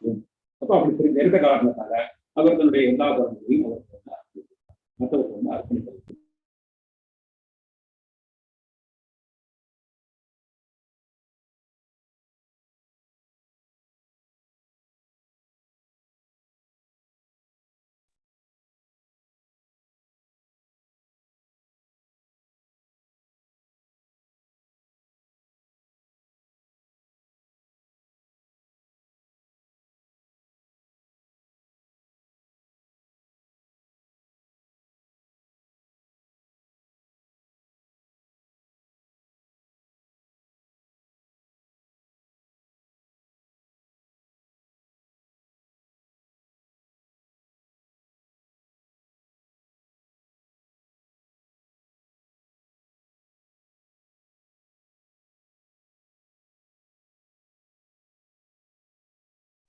ஆகும். அப்போ அப்படி தெரிந்த காரணத்தால அவர் தன்னுடைய எல்லா கர்மங்களையும் அவருக்கு மற்றவருக்கு அர்ப்பணிக்கிறது.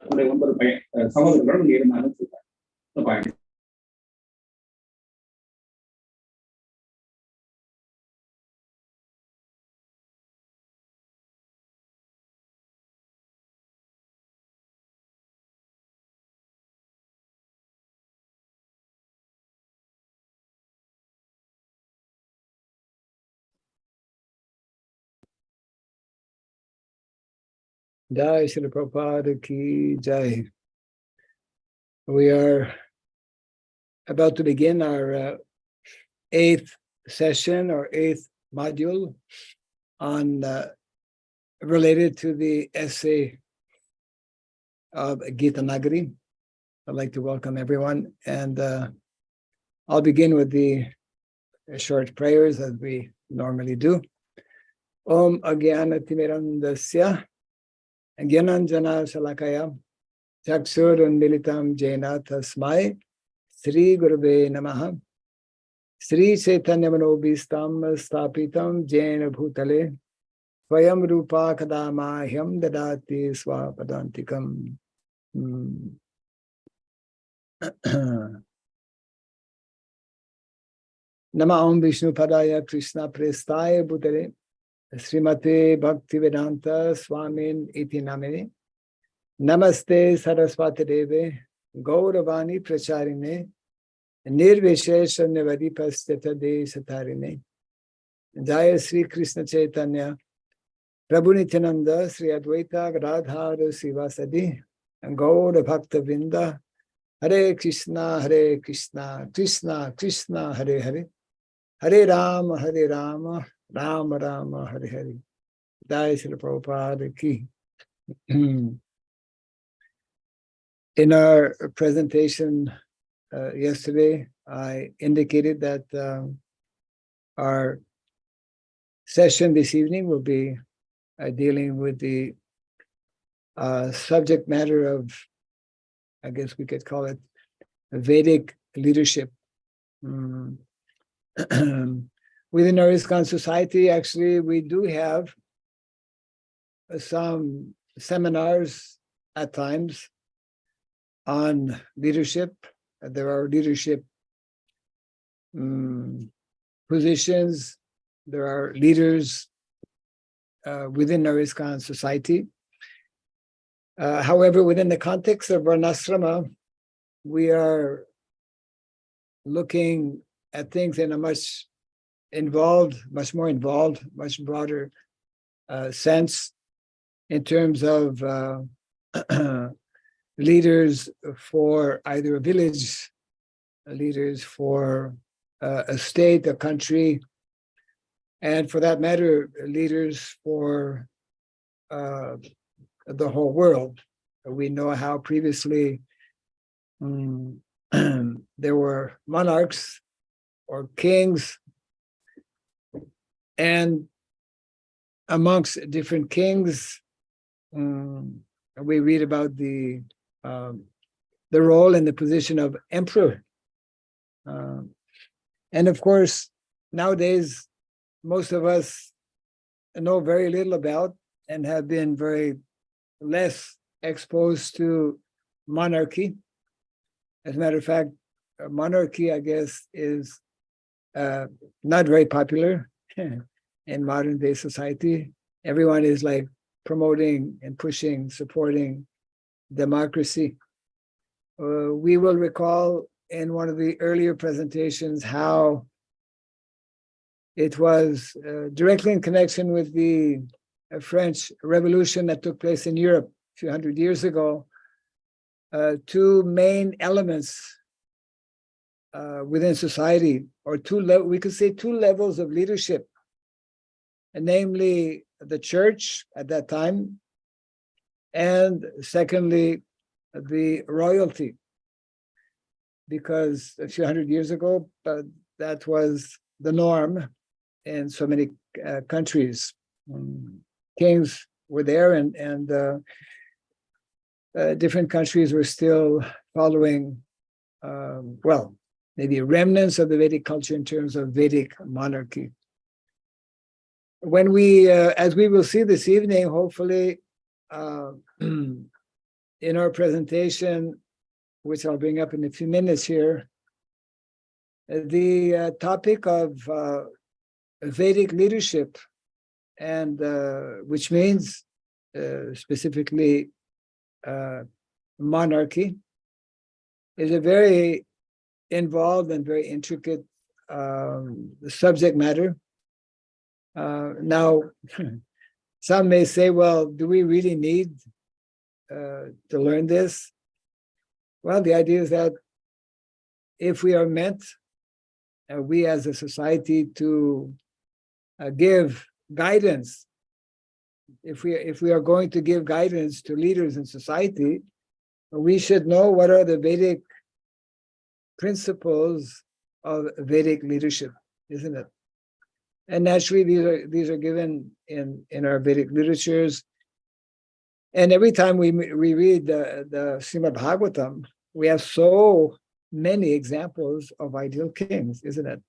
அவருடைய 9 சகோதரர்களும் இருந்தாலும் சொல்றாங்க. Jai Shri Prabhupada Ki Jai. We are about to begin our 8th session or 8th module on related to the essay of GITA NAGARI. I'd like to welcome everyone, and I'll begin with the short prayers as we normally do. Om Agyanatimirandasya Gyananjana Shalakaya Chaksurundilitam Jena Tasmai Sri Gurave Namaha Sri Chaitanya Manobhistam Stapitam Jena Bhutale Swayam Rupa Kadamahyam Dadati Swapadantikam. Nama Om Vishnu Padaya Krishna Prestaya Bhutale Srimate Bhaktivedanta Swamin Iti Namine Namaste Saraswati Deve Gauravani Pracharine Nirvishesha Nevadipasteta De Satarine Jaya Sri Krishna Chaitanya Prabhu Nityananda Sri Advaita Gadadhara Sivasadi Gaura Bhakta Vrinda Hare Krishna Krishna Krishna Hare Hare Hare Rama Rama Rama Hare Hare. Jai Srila Prabhupada Ki. In our presentation yesterday, I indicated that our session this evening will be dealing with the subject matter of, I guess we could call it, Vedic leadership. Within our ISKCON society, actually, we do have some seminars at times on leadership. There are leadership positions. There are leaders within our ISKCON society. However, within the context of Varnasrama, we are looking at things in a much more involved, much broader sense in terms of leaders for either a village, leaders for a state, a country, and for that matter, leaders for the whole world. We know how previously there were monarchs or kings, and amongst different kings, we read about the role and the position of emperor. And of course, nowadays, most of us know very little about and have been very less exposed to monarchy. As a matter of fact, monarchy, I guess, is not very popular in modern day society. Everyone is like promoting and pushing, supporting democracy. We will recall in one of the earlier presentations how it was directly in connection with the French Revolution that took place in Europe a few hundred years ago. Two main elements within society, or we could say two levels of leadership, and namely the church at that time, and secondly, the royalty, because a few hundred years ago, that was the norm in so many countries. Kings were there, and different countries were still following, well, maybe remnants of the Vedic culture in terms of Vedic monarchy. When we, as we will see this evening, hopefully, in our presentation, which I'll bring up in a few minutes here, the topic of Vedic leadership, and which means specifically monarchy, is a very involved and very intricate subject matter. Now, some may say, well, do we really need to learn this? Well, the idea is that if we are meant, we as a society, to give guidance, if we are going to give guidance to leaders in society, we should know what are the Vedic principles of Vedic leadership, isn't it? And naturally, these are given in our Vedic literatures. And every time we read the Srimad Bhagavatam, we have so many examples of ideal kings, isn't it?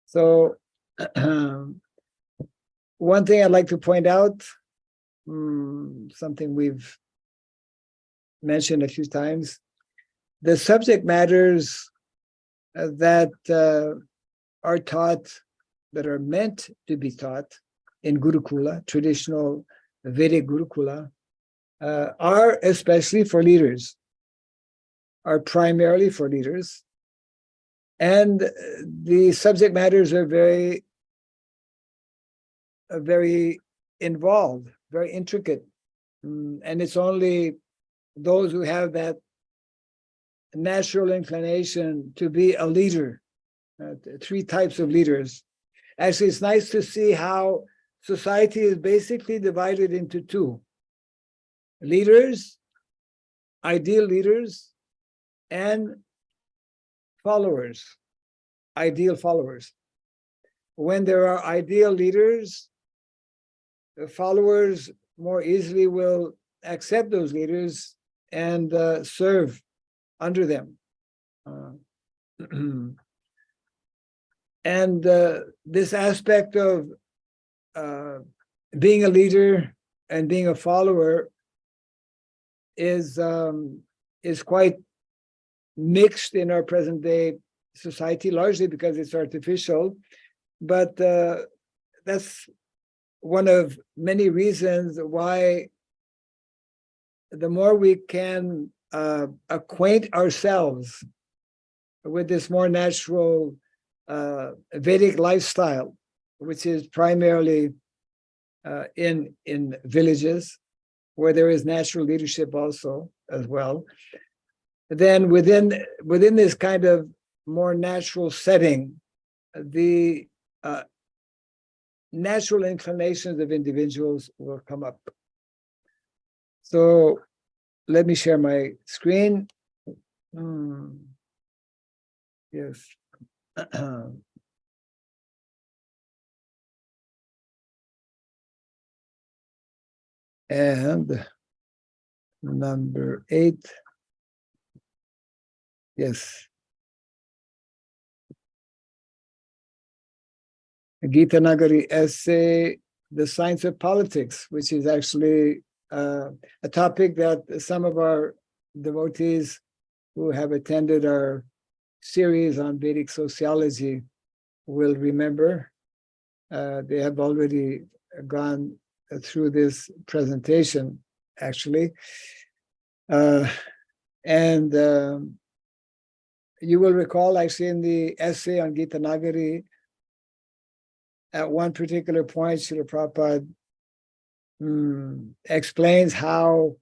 So one thing I'd like to point out, something we've mentioned a few times, the subject matters that are taught, that are meant to be taught in Gurukula, traditional Vedic Gurukula, are especially for leaders, are primarily for leaders. And the subject matters are very involved, very intricate. And it's only those who have that natural inclination to be a leader, three types of leaders. Actually, it's nice to see how society is basically divided into two: leaders, ideal leaders, and followers, ideal followers. When there are ideal leaders, the followers more easily will accept those leaders and serve under them. And this aspect of being a leader and being a follower is quite mixed in our present day society, largely because it's artificial. But that's one of many reasons why the more we can acquaint ourselves with this more natural Vedic lifestyle, which is primarily in villages where there is natural leadership also as well, then within this kind of more natural setting, the natural inclinations of individuals will come up. So let me share my screen. Yes. And number 8. Yes. GITA NAGARI essay, The Science of Politics, which is actually a topic that some of our devotees who have attended our series on Vedic sociology will remember. They have already gone through this presentation. actually. And you will recall, actually, in the essay on Gita Nagari, at one particular point, Srila Prabhupada explains how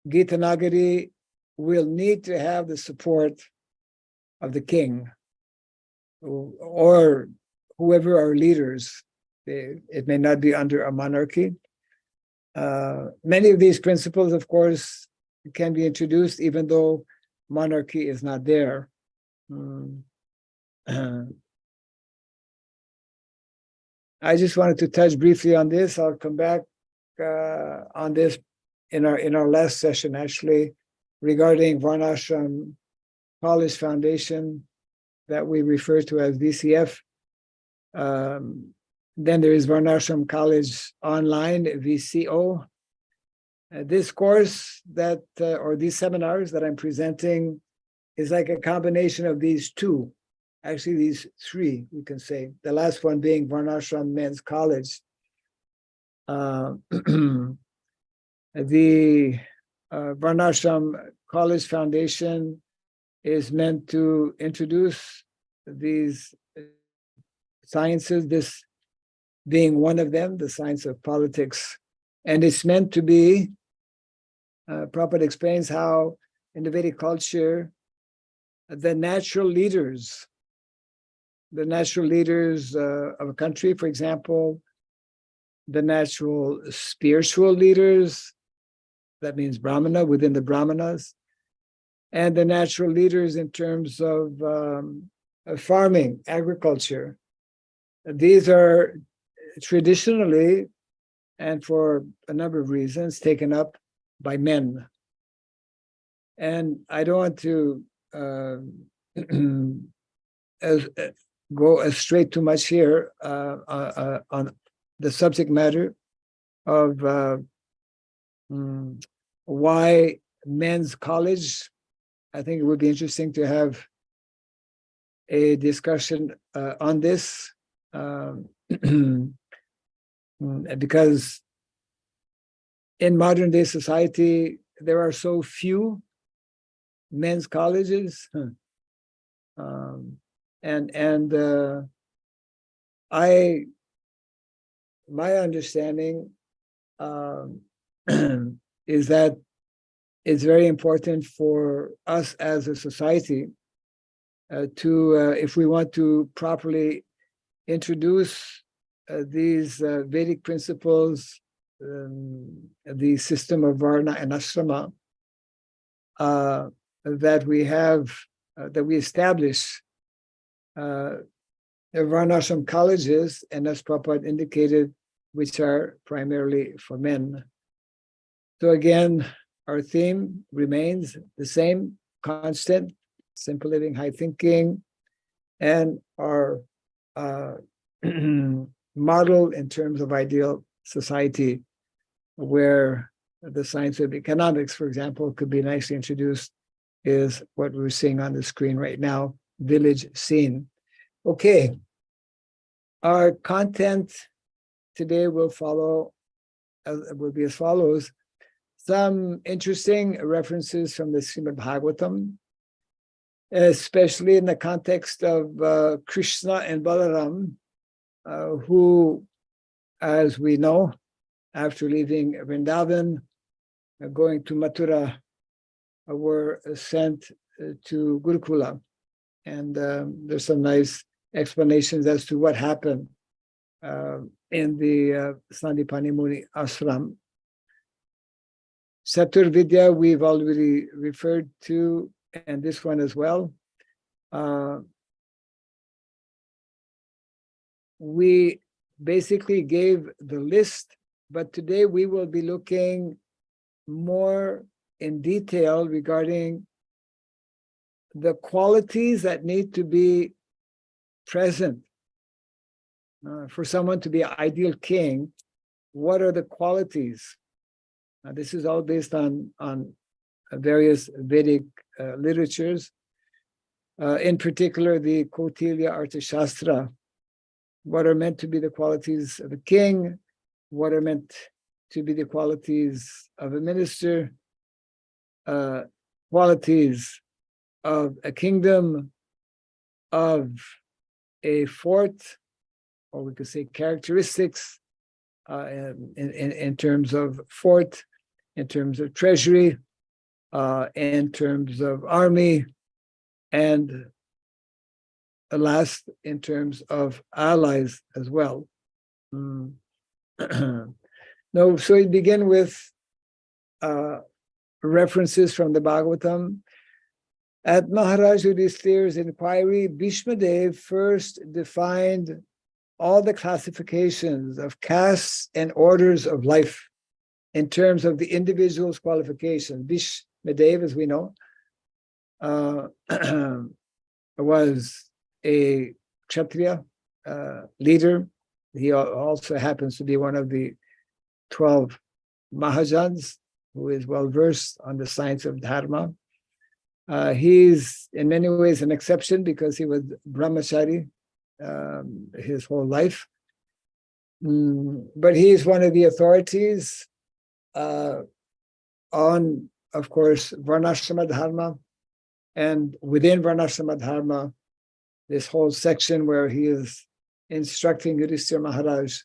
Gita Nagari will need to have the support of the king or whoever are leaders. It may not be under a monarchy. Many of these principles, of course, can be introduced even though monarchy is not there. I just wanted to touch briefly on this. I'll come back on this in our last session, actually, regarding Varnashram College Foundation that we refer to as VCF. Then there is Varnashram College Online, VCO. This course or these seminars that I'm presenting is like a combination of these two, actually these three, we can say. The last one being Varnashram Men's College. The Varnashram College Foundation is meant to introduce these sciences, this being one of them, the science of politics. And it's meant to be, Prabhupada explains how in the Vedic culture, the natural leaders of a country, for example, the natural spiritual leaders, that means Brahmana, within the Brahmanas, and the natural leaders in terms of farming, agriculture. These are traditionally, and for a number of reasons, taken up by men. And I don't want to go astray too much here on the subject matter of why men's college. I think it would be interesting to have a discussion on this because in modern day society, there are so few men's colleges. My understanding is that it's very important for us as a society if we want to properly introduce these Vedic principles, the system of Varna and Ashrama, that we establish the Varnashram colleges, and as Prabhupada indicated, which are primarily for men. So again, our theme remains the same, constant, simple living, high thinking, and our model in terms of ideal society, where the science of economics, for example, could be nicely introduced, is what we're seeing on the screen right now, village scene. Okay, our content today will be as follows. Some interesting references from the Srimad Bhagavatam, especially in the context of Krishna and Balaram, who, as we know, after leaving Vrindavan, going to Mathura, were sent to Gurukula. And there's some nice explanations as to what happened in the Sandipani Muni ashram. Satur Vidya, we've already referred to, and this one as well. We basically gave the list, but today we will be looking more in detail regarding the qualities that need to be present for someone to be an ideal king. What are the qualities? This is all based on various Vedic literatures, in particular the Kautilya Arthashastra. What are meant to be the qualities of a king? What are meant to be the qualities of a minister, qualities of a kingdom, of a fort, or we could say characteristics in terms of fort, in terms of treasury, in terms of army, and last, in terms of allies as well. No, so we begin with references from the Bhagavatam. At Maharaj Yudhishthir's inquiry, Bhishma Dev first defined all the classifications of castes and orders of life in terms of the individual's qualifications. Bhishma Dev, as we know, was a Kshatriya leader. He also happens to be one of the 12 Mahajans, who is well versed on the science of Dharma. He's in many ways an exception because he was brahmachari his whole life. But he is one of the authorities on, of course, Varnashrama Dharma, and within Varnashrama Dharma, this whole section where he is instructing Yudhishthira Maharaj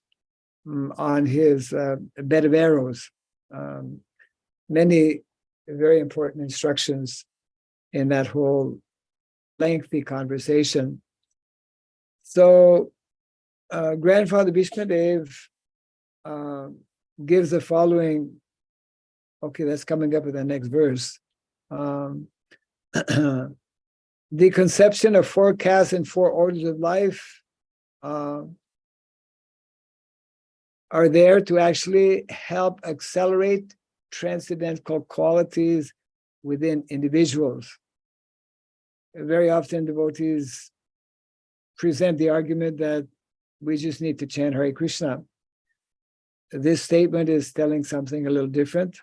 on his bed of arrows. Many very important instructions in that whole lengthy conversation. So Grandfather Bhishma Dev gives the following, okay, that's coming up in the next verse. The conception of 4 castes and 4 orders of life are there to actually help accelerate transcendental qualities within individuals. Very often devotees present the argument that we just need to chant Hare Krishna. This statement is telling something a little different.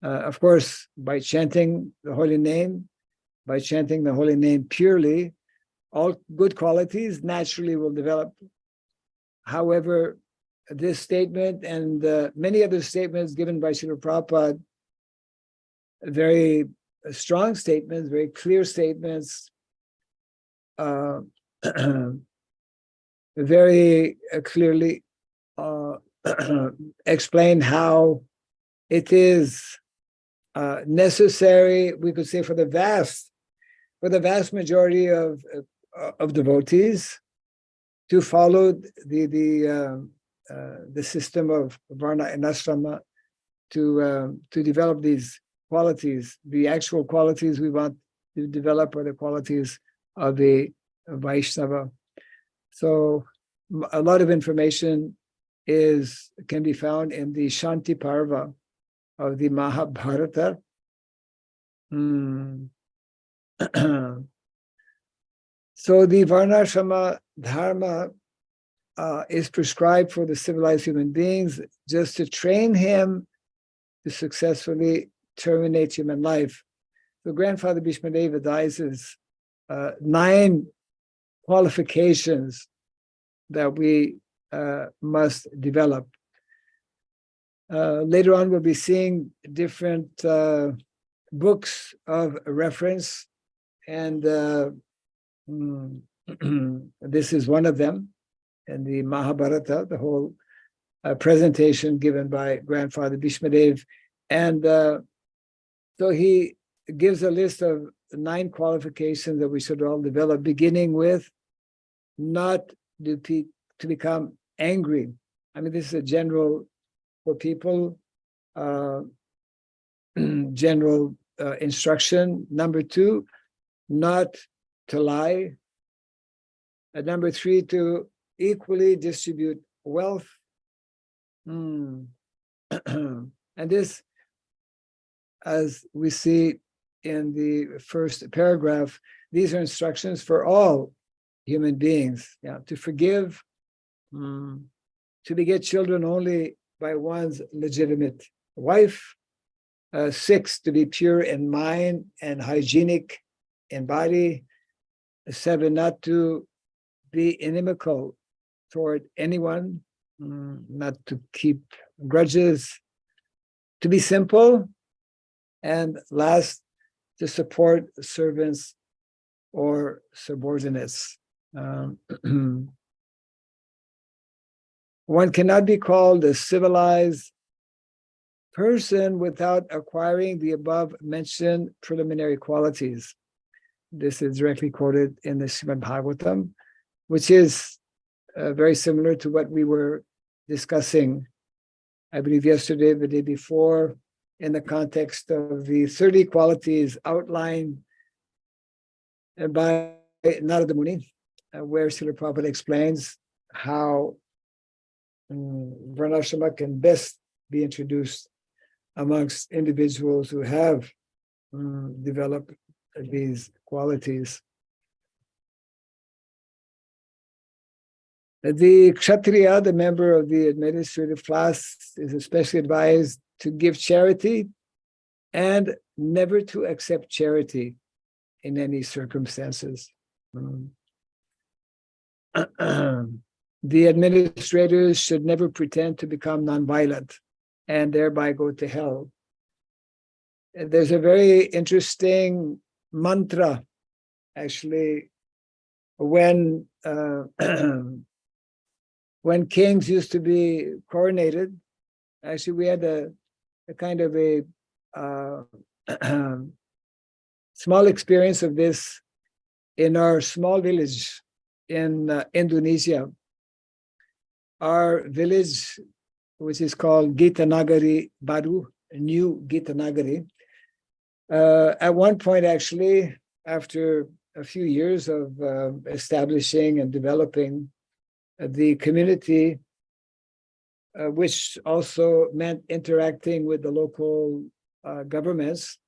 Of course, by chanting the holy name, by chanting the holy name purely, all good qualities naturally will develop. However, this statement and many other statements given by Srila Prabhupada, very strong statements, very clear statements, very clearly explain how it is necessary, we could say, for the vast majority of devotees to follow the system of Varna and Ashrama, to develop these qualities. The actual qualities we want to develop are the qualities of a Vaishnava. So a lot of information can be found in the Shanti Parva of the Mahabharata. So the Varnashrama Dharma is prescribed for the civilized human beings just to train him to successfully terminate human life. So Grandfather Bhishma Dev advises 9 qualifications that we must develop. Later on, we'll be seeing different books of reference, and this is one of them. In the Mahabharata, the whole presentation given by Grandfather Bhishma Dev. And so he gives a list of 9 qualifications that we should all develop, beginning with not to become angry. I mean, this is a general for people, general instruction. Number 2, not to lie. And number 3, to equally distribute wealth. And this, as we see in the first paragraph, these are instructions for all human beings. Yeah, to forgive, to beget children only by one's legitimate wife. 6, to be pure in mind and hygienic in body. 7, not to be inimical toward anyone, not to keep grudges, to be simple, and last, to support servants or subordinates. One cannot be called a civilized person without acquiring the above mentioned preliminary qualities. This is directly quoted in the Srimad Bhagavatam, which is very similar to what we were discussing, I believe yesterday, the day before, in the context of the 30 qualities outlined by Narada Muni, where Srila Prabhupada explains how Varnashrama can best be introduced amongst individuals who have developed these qualities. The Kshatriya, the member of the administrative class, is especially advised to give charity and never to accept charity in any circumstances. The administrators should never pretend to become nonviolent and thereby go to hell. And there's a very interesting mantra, actually, when when kings used to be coronated. Actually, we had a kind of a small experience of this in our small village in Indonesia. Our village, which is called GITA NAGARI Baru, New GITA NAGARI, at one point, actually, after a few years of establishing and developing the community, which also meant interacting with the local governments,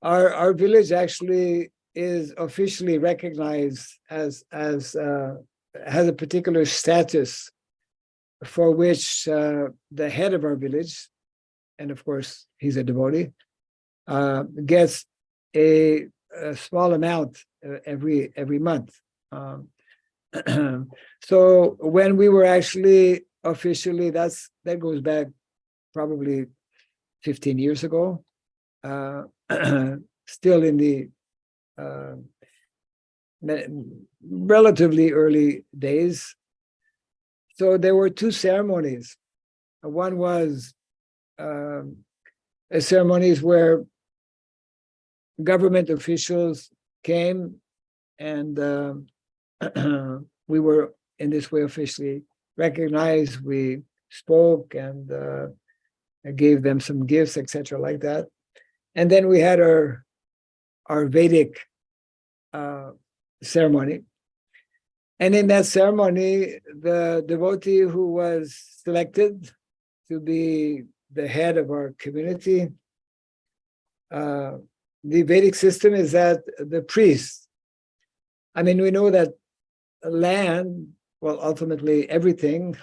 our village actually is officially recognized as has a particular status for which the head of our village, and of course he's a devotee, gets a small amount every month. So when we were actually officially, that goes back probably 15 years ago, still in the relatively early days. So there were two ceremonies. One was ceremonies where government officials came and we were in this way officially recognized. We spoke and gave them some gifts, etc., like that. And then we had our Vedic ceremony. And in that ceremony, the devotee who was selected to be the head of our community, the Vedic system is that the priest, I mean, we know that land, well, ultimately everything,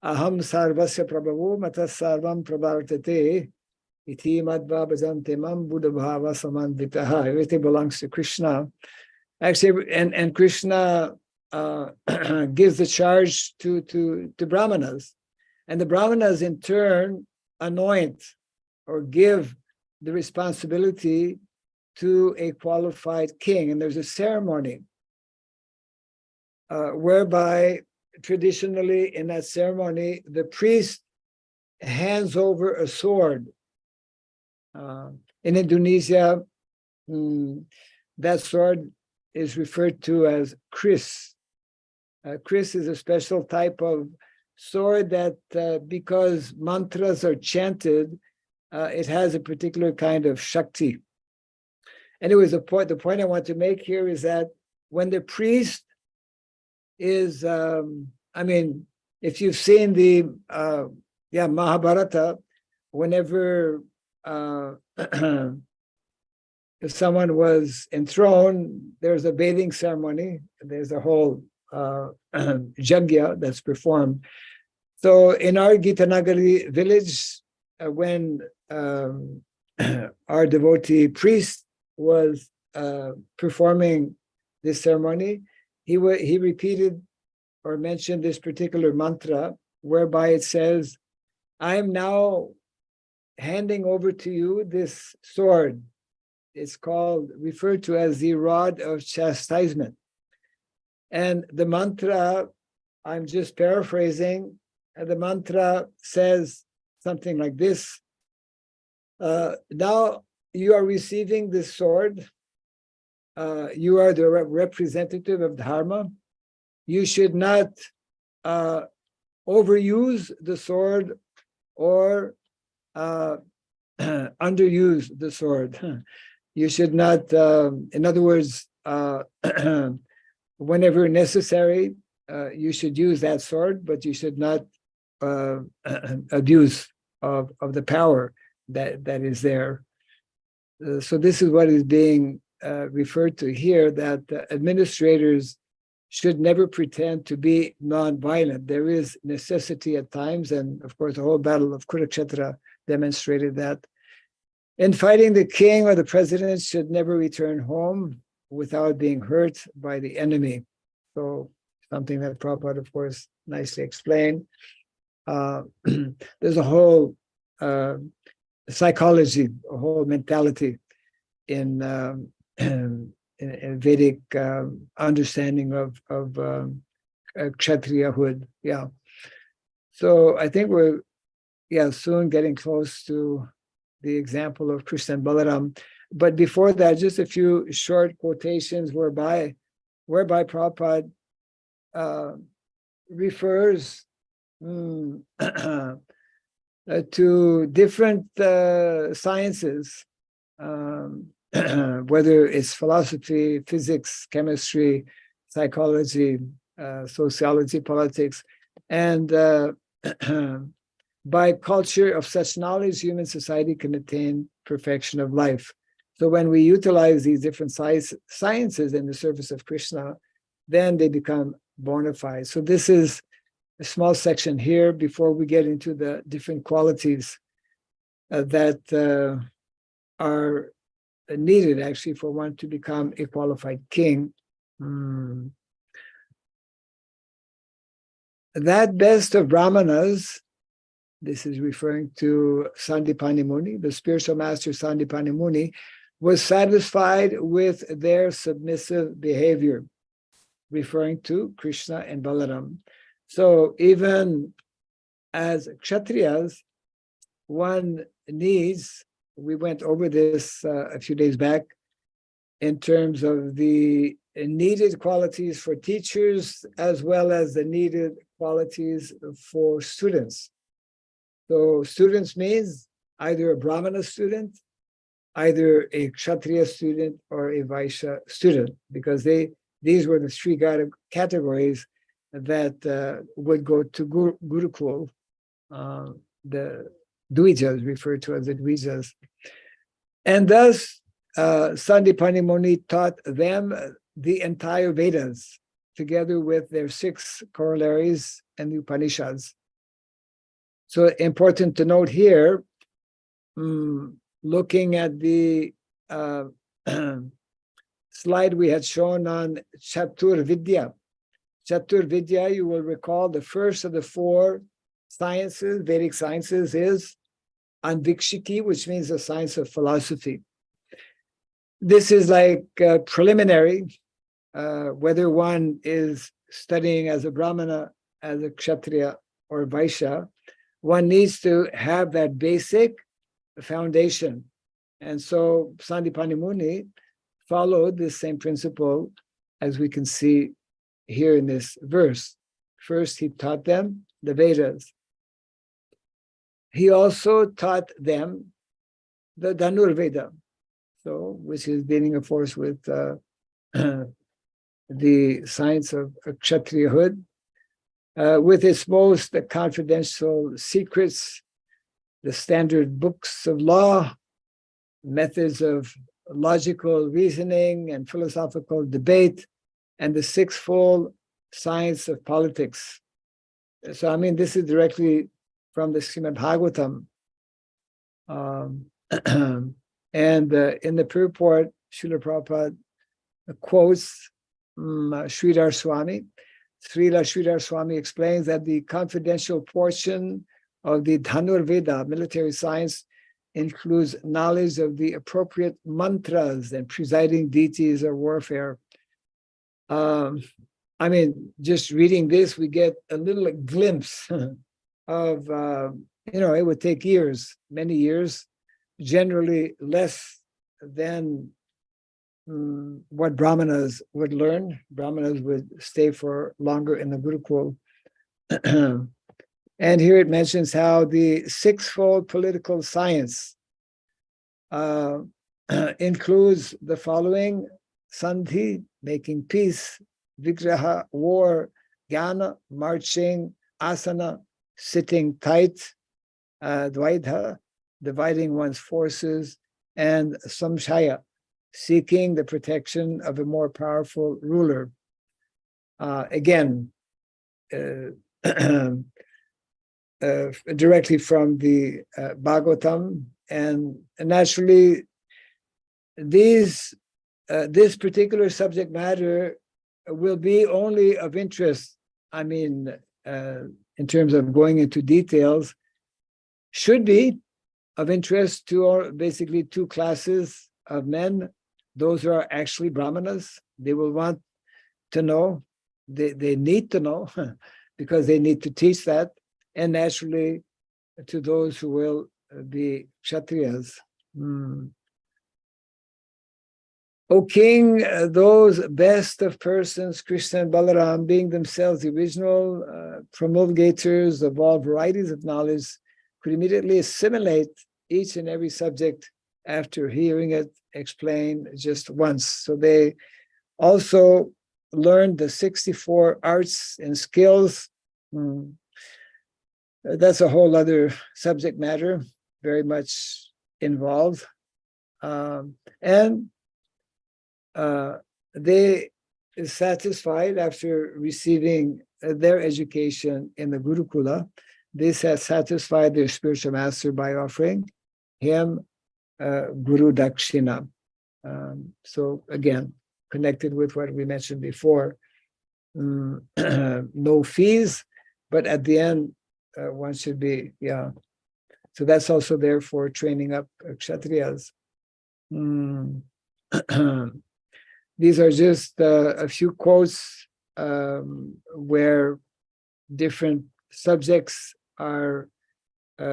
aham sarvasya prabhavo matas sarvam prabhartate iti madva bhajante mam buddha bhava samanditaha. Everything belongs to Krishna. Actually, and Krishna gives the charge to brahmanas, and the brahmanas in turn anoint or give the responsibility to a qualified king. And there's a ceremony whereby traditionally in that ceremony, the priest hands over a sword. In Indonesia, that sword is referred to as kris. Kris is a special type of sword that because mantras are chanted, it has a particular kind of shakti. Anyways, the point I want to make here is that when the priest is, I mean, if you've seen the Mahabharata, whenever if someone was enthroned, there's a bathing ceremony. There's a whole yajna that's performed. So in our Gita Nagari village, when our devotee priest was performing this ceremony, he repeated or mentioned this particular mantra, whereby it says, I'm now handing over to you this sword. It's referred to as the rod of chastisement. And the mantra, I'm just paraphrasing, the mantra says something like this. Now you are receiving this sword. You are the representative of Dharma. You should not overuse the sword or underuse the sword. You should not, in other words, whenever necessary, you should use that sword, but you should not abuse of the power that is there. So this is what is being referred to here, that administrators should never pretend to be non-violent. There is necessity at times, and of course the whole battle of Kurukshetra demonstrated that. In fighting, the king or the president should never return home without being hurt by the enemy. So something that Prabhupada, of course, nicely explained. There's a whole psychology, a whole mentality in Vedic understanding of Kshatriyahood. Yeah. So I think we're soon getting close to the example of Krishna and Balaram. But before that, just a few short quotations whereby Prabhupada refers to different sciences, whether it's philosophy, physics, chemistry, psychology, sociology, politics, and by culture of such knowledge, human society can attain perfection of life. So when we utilize these different sciences in the service of Krishna, then they become bona fide. So this is a small section here before we get into the different qualities that are needed actually for one to become a qualified king. That best of Brahmanas, this is referring to Sandipani Muni, the spiritual master Sandipani Muni, was satisfied with their submissive behavior, referring to Krishna and Balaram. So even as Kshatriyas, one needs, we went over this a few days back, in terms of the needed qualities for teachers as well as the needed qualities for students. So students means either a Brahmana student, either a Kshatriya student, or a Vaishya student, because these were the three categories that would go to Gurukul, the Dvijas, referred to as the Dvijas. And thus, Sandipani Muni taught them the entire Vedas, together with their 6 corollaries and the Upanishads. So important to note here, looking at the slide we had shown on Chatur Vidya. Chatur Vidya, you will recall the first of the 4 sciences, Vedic sciences, is Anvikshiki, which means the science of philosophy. This is like preliminary, whether one is studying as a Brahmana, as a Kshatriya, or Vaishya, one needs to have that basic foundation. And so Sandipani Muni followed this same principle, as we can see here in this verse. First, he taught them the Vedas. He also taught them the Dhanurveda, so which is dealing, of course, with the science of Kshatriyahood, with its most confidential secrets, the standard books of law, methods of logical reasoning and philosophical debate, and the 6-fold science of politics. So, I mean, this is directly from the Srimad Bhagavatam. And in the purport, Srila Prabhupada quotes Sridhar Swami. Srila Sridhar Swami explains that the confidential portion of the Dhanurveda, military science, includes knowledge of the appropriate mantras and presiding deities of warfare. I mean, just reading this, we get a little glimpse of, it would take years, many years, generally less than what Brahmanas would learn. Brahmanas would stay for longer in the Gurukul. And here it mentions how the sixfold political science includes the following: Sandhi, making peace; Vigraha, war; Jnana, marching; Asana, sitting tight; Dvaitha, dividing one's forces; and Samshaya, seeking the protection of a more powerful ruler. Again, directly from the Bhagavatam, and naturally, this particular subject matter will be only of interest. I mean, in terms of going into details, should be of interest to basically two classes of men: those who are actually Brahmanas. They will want to know, they need to know, because they need to teach that, and naturally to those who will be Kshatriyas. O king, those best of persons, Krishna and Balaram, being themselves the original promulgators of all varieties of knowledge, could immediately assimilate each and every subject after hearing it explained just once. So they also learned the 64 arts and skills. That's a whole other subject matter, very much involved. And they satisfied after receiving their education in the Gurukula. They satisfied their spiritual master by offering him Guru Dakshina. So again, connected with what we mentioned before, no fees, but at the end, one should be, So that's also there for training up Kshatriyas. These are just a few quotes where different subjects are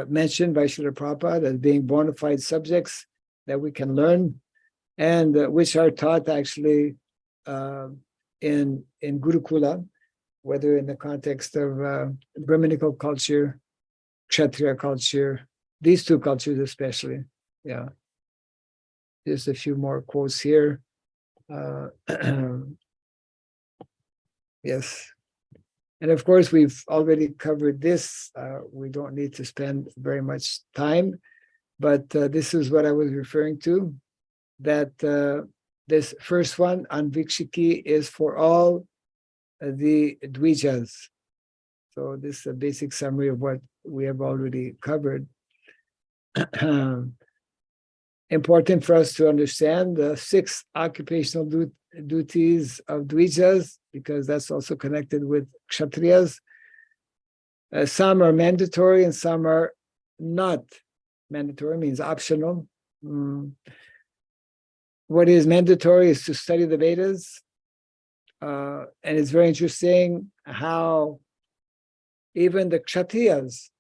mentioned by Srila Prabhupada as being bona fide subjects that we can learn, and which are taught actually in Gurukula, whether in the context of Brahminical culture, Kshatriya culture, these two cultures especially. Yeah. Just a few more quotes here. Yes. And of course, we've already covered this. We don't need to spend very much time, but this is what I was referring to, that this first one, Anvikshiki, is for all the Dvijas. So this is a basic summary of what we have already covered. Important for us to understand the 6 occupational duties of Dvijas, because that's also connected with Kshatriyas. Some are mandatory and some are not mandatory, means optional. What is mandatory is to study the Vedas. And it's very interesting how even the Kshatriyas,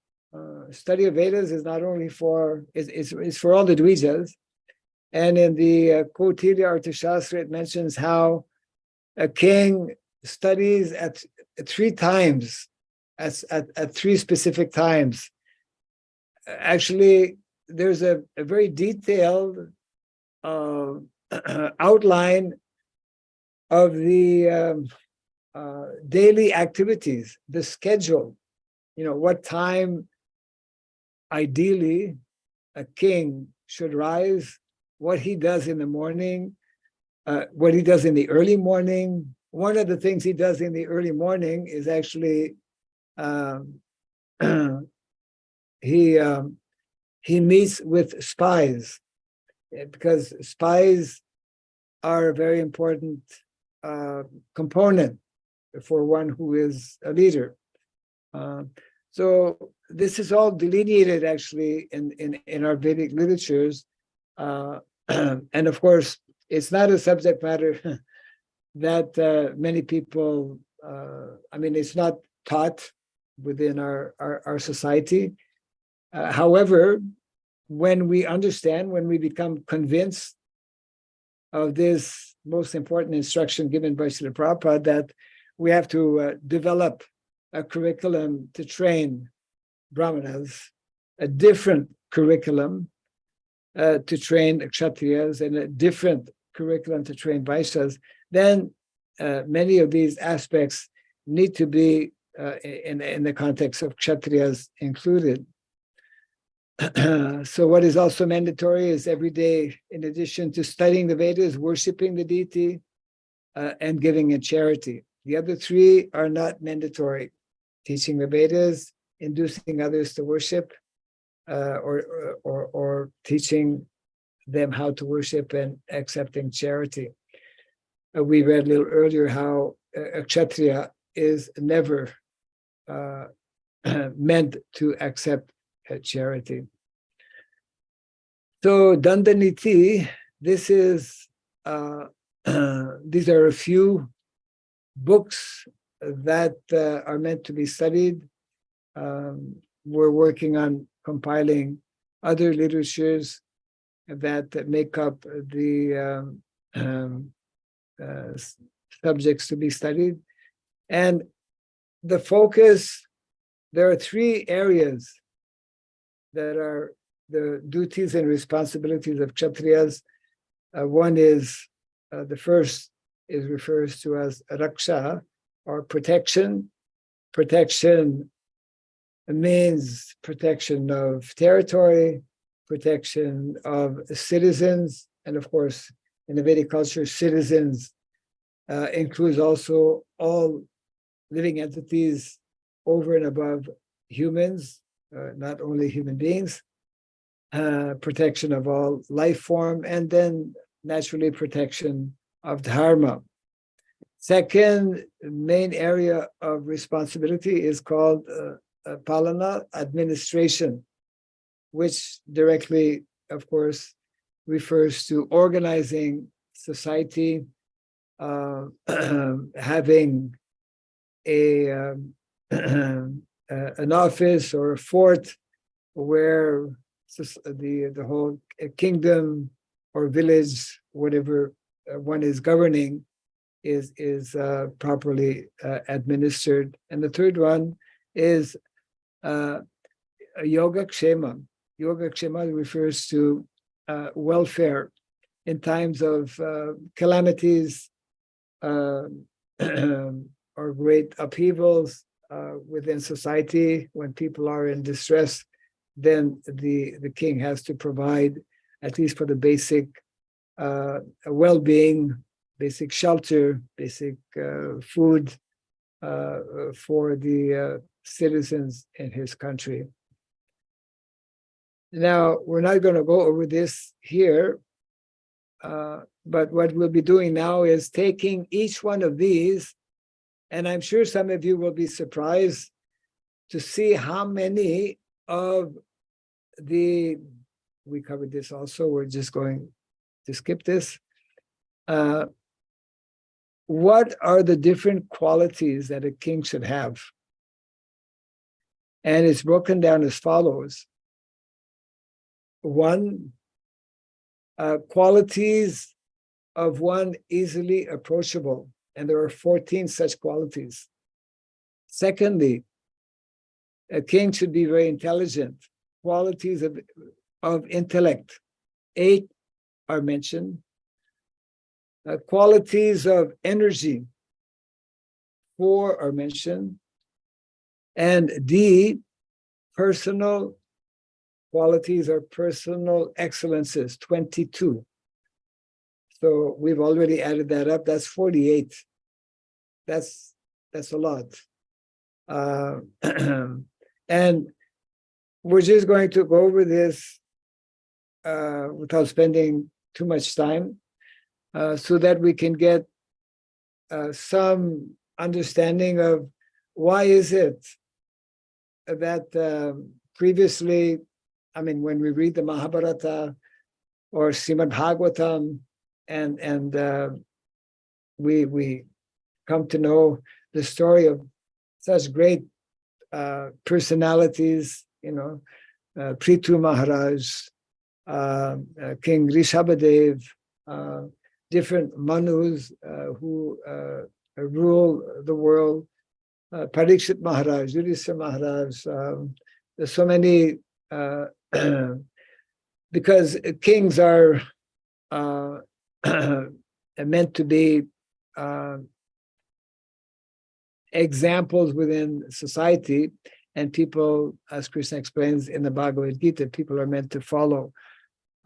study of Vedas is not only for, it's for all the Dvijas. And in the Kautilya Arthashastra, it mentions how a king studies at 3 times, at 3 specific times. Actually, there's a very detailed outline of the daily activities, the schedule, what time ideally a king should rise, what he does in the morning, what he does in the early morning. One of the things he does in the early morning is actually he meets with spies, because spies are a very important component for one who is a leader. So this is all delineated actually in our Vedic literatures. And of course, it's not a subject matter that many people, I mean, it's not taught within our society. However, when we understand, when we become convinced of this most important instruction given by Srila Prabhupada, that we have to develop a curriculum to train brahmanas, a different curriculum to train kshatriyas, and a different curriculum to train vaishyas, then many of these aspects need to be in the context of kshatriyas included. So what is also mandatory is every day, in addition to studying the Vedas, worshiping the deity and giving in charity. The other three are not mandatory. Teaching the Vedas, inducing others to worship, or teaching them how to worship, and accepting charity. We read a little earlier how a kshatriya is never meant to accept charity. So Dandaniti, this is these are a few books that are meant to be studied. We're working on compiling other literatures that make up the subjects to be studied. And the focus, there are three areas that are the duties and responsibilities of kshatriyas. One is, the first is refers to as raksha, or protection. Protection means protection of territory, protection of citizens, and of course, in the Vedic culture, citizens includes also all living entities over and above humans, not only human beings, protection of all life form, and then naturally protection of dharma. Second main area of responsibility is called palana, administration, which directly, of course, refers to organizing society, having an office or a fort where the whole kingdom or village, whatever one is governing, is properly administered. And the third one is yoga kshema. Yoga kshema refers to welfare in times of calamities or great upheavals within society. When people are in distress, then the king has to provide, at least for the basic well-being, basic shelter, basic food for the citizens in his country. Now, we're not going to go over this here, but what we'll be doing now is taking each one of these, and I'm sure some of you will be surprised to see how many of we covered this also, we're just going to skip this. What are the different qualities that a king should have? And it's broken down as follows. One, qualities of one easily approachable, and there are 14 such qualities. Secondly, a king should be very intelligent. Qualities of intellect, 8 are mentioned. Qualities of energy, 4 are mentioned. And D, personal qualities or personal excellences, 22. So we've already added that up. That's 48. That's a lot. And we're just going to go over this without spending too much time, so that we can get some understanding of why is it that previously, I mean, when we read the Mahabharata or Srimad Bhagavatam, and we come to know the story of such great personalities, Prithu Maharaj, King Rishabhadev, different Manus who rule the world, Parikshit Maharaj, Yudhishthira Maharaj. There's so many, because kings are meant to be examples within society, and people, as Krishna explains in the Bhagavad Gita, people are meant to follow.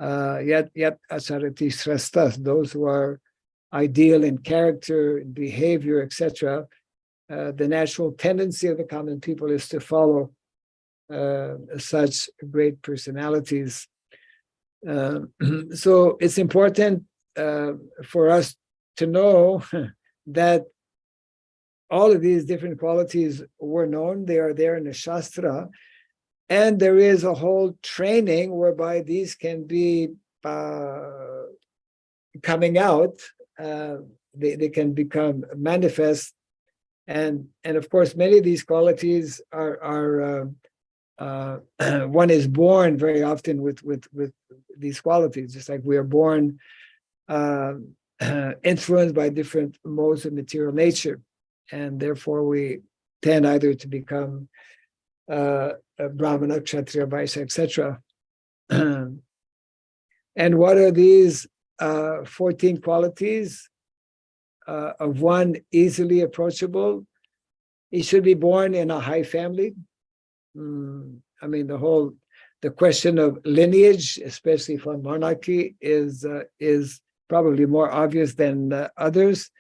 Yet acharati shrastas, those who are ideal in character, in behavior, etc. The natural tendency of the common people is to follow such great personalities. So it's important for us to know that all of these different qualities were known. They are there in the Shastra. And there is a whole training whereby these can be coming out. They can become manifest. And of course, many of these qualities are one is born very often with these qualities, just like we are born influenced by different modes of material nature. And therefore we tend either to become Brahmana, Kshatriya, Vaishya, etc. And what are these 14 qualities of one easily approachable? He should be born in a high family. I mean, the question of lineage, especially for monarchy, is probably more obvious than others.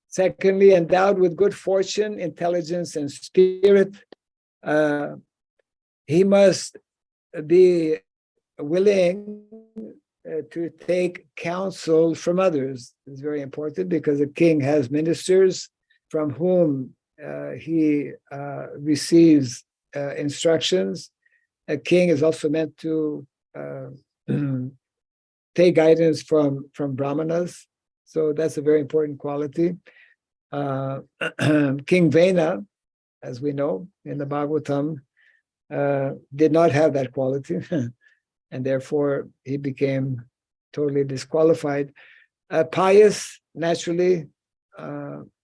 Secondly, endowed with good fortune, intelligence, and spirit, he must be willing to take counsel from others. It's very important because a king has ministers from whom he receives instructions. A king is also meant to take guidance from brahmanas. So that's a very important quality. King Vena, as we know in the Bhagavatam, did not have that quality, and therefore he became totally disqualified. Pious, naturally,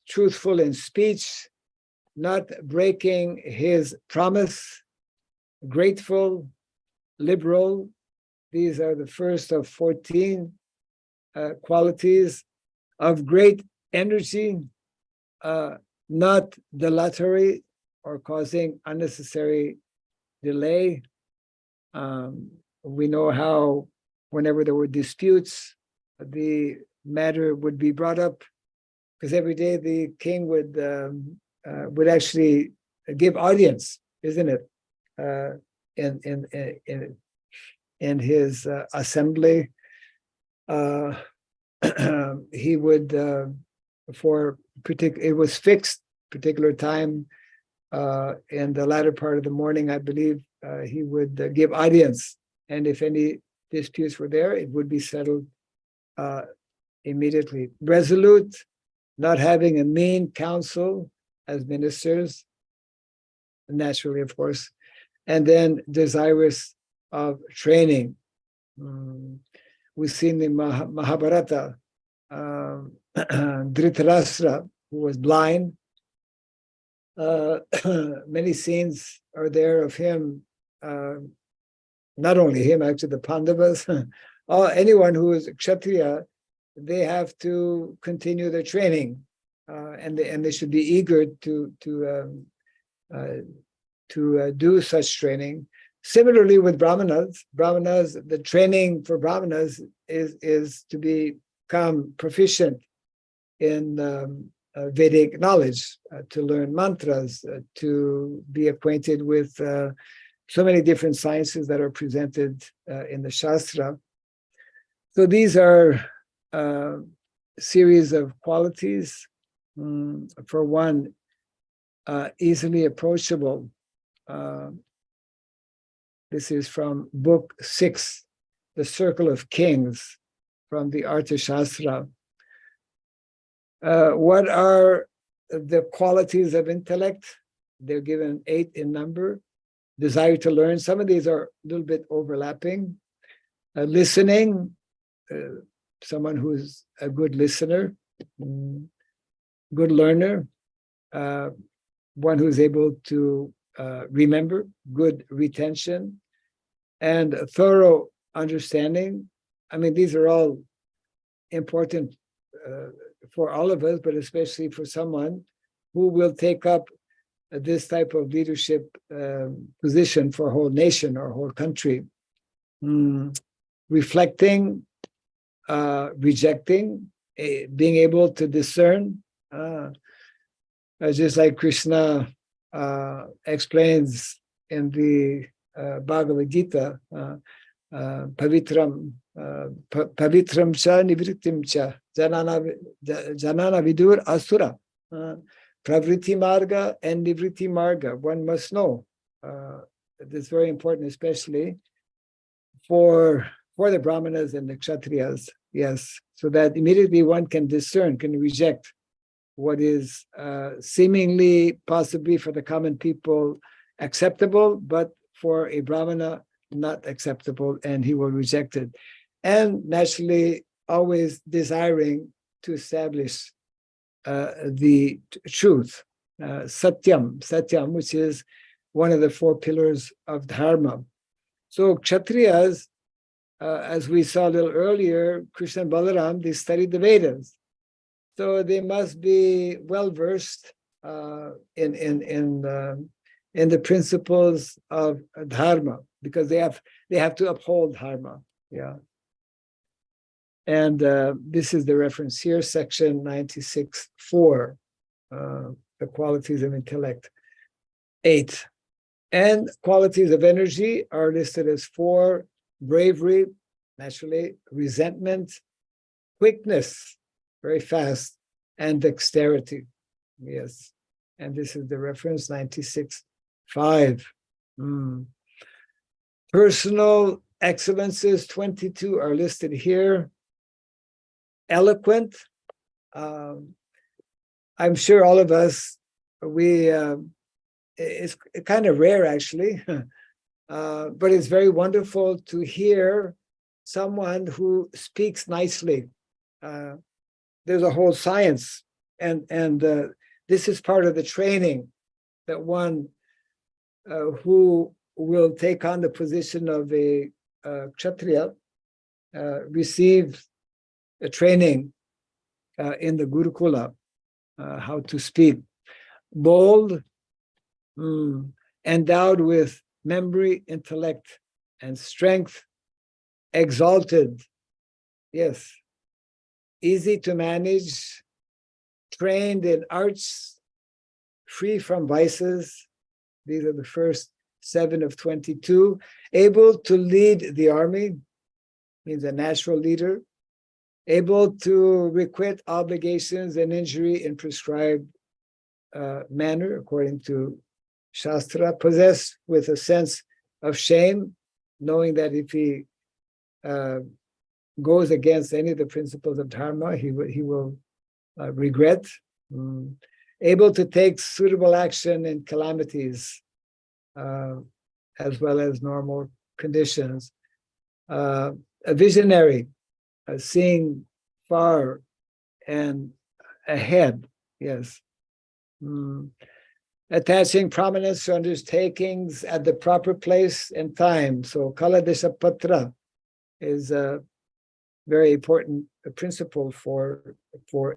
truthful in speech, not breaking his promise, grateful, liberal. These are the first of 14 qualities. Of great energy, not dilatory or causing unnecessary delay. We know how whenever there were disputes, the matter would be brought up, because every day the king would actually give audience, isn't it? In his assembly, he would it was fixed particular time in the latter part of the morning, I believe. He would give audience, and if any disputes were there, it would be settled immediately. Resolute, not having a mean counsel as ministers, naturally, of course, and then desirous of training. We've seen in Mahabharata, Dhritarashtra, who was blind. Many scenes are there of him, not only him, actually the Pandavas, anyone who is Kshatriya, they have to continue their training, and they should be eager to do such training. Similarly with Brahmanas, the training for Brahmanas is to become proficient in Vedic knowledge, to learn mantras, to be acquainted with so many different sciences that are presented in the Shastra. So these are a series of qualities for one easily approachable. This is from book 6, The Circle of Kings, from the Arthashastra. What are the qualities of intellect? They're given 8 in number. Desire to learn. Some of these are a little bit overlapping. Listening, someone who's a good listener, good learner, one who's able to remember, good retention, and a thorough understanding. I mean, these are all important for all of us, but especially for someone who will take up this type of leadership position for a whole nation or a whole country. Reflecting, rejecting, being able to discern, just like Krishna explains in the Bhagavad Gita, pavitram cha nivrittim cha janana vidur asura, pravriti marga and nivriti marga. One must know. It's very important, especially for the Brahmanas and the Kshatriyas, yes, so that immediately one can discern, can reject what is seemingly, possibly for the common people, acceptable, but for a Brahmana, not acceptable, and he will reject it. And naturally, always desiring to establish the truth, satyam, which is one of the 4 pillars of dharma. So Kshatriyas, as we saw a little earlier, Krishna and Balaram, they studied the Vedas. So they must be well versed in the principles of dharma, because they have to uphold dharma. Yeah. And this is the reference here, section 96.4, the qualities of intellect. 8. And qualities of energy are listed as 4: bravery, naturally, resentment, quickness, very fast, and dexterity. Yes. And this is the reference 96.5. Personal excellences, 22 are listed here. Eloquent. I'm sure all of us, it's kind of rare actually, but it's very wonderful to hear someone who speaks nicely. There's a whole science, and this is part of the training that one who will take on the position of a Kshatriya receive a training in the Gurukula, how to speak. Bold, endowed with memory, intellect, and strength. Exalted, yes. Easy to manage, trained in arts, free from vices. These are the first 7 of 22. Able to lead the army, means a natural leader. Able to requite obligations and injury in prescribed manner, according to Shastra. Possessed with a sense of shame, knowing that if he goes against any of the principles of dharma, he will regret. Able to take suitable action in calamities, as well as normal conditions. A visionary, seeing far and ahead, yes. Attaching prominence to undertakings at the proper place and time. So Kala Desha Patra is a very important principle for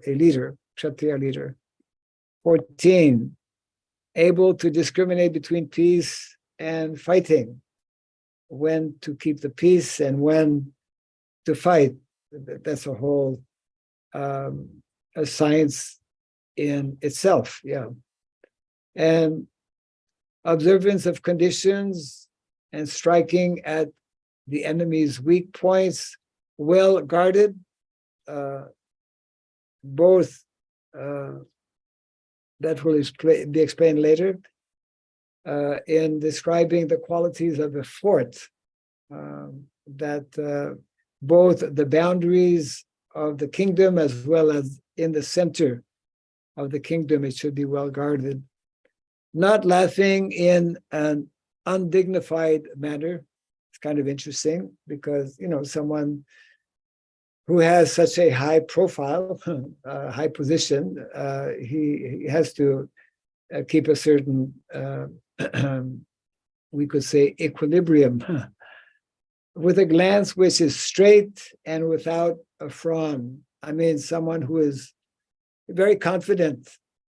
a leader, Kshatriya leader. 14, able to discriminate between peace and fighting, when to keep the peace and when to fight. That's a whole a science in itself, yeah. And observance of conditions and striking at the enemy's weak points, well guarded, both that will be explained later in describing the qualities of a fort, that both the boundaries of the kingdom as well as in the center of the kingdom, it should be well guarded. Not laughing in an undignified manner. It's kind of interesting because, someone who has such a high profile, high position, he has to keep a certain, we could say, equilibrium, with a glance which is straight and without a frown. I mean, someone who is very confident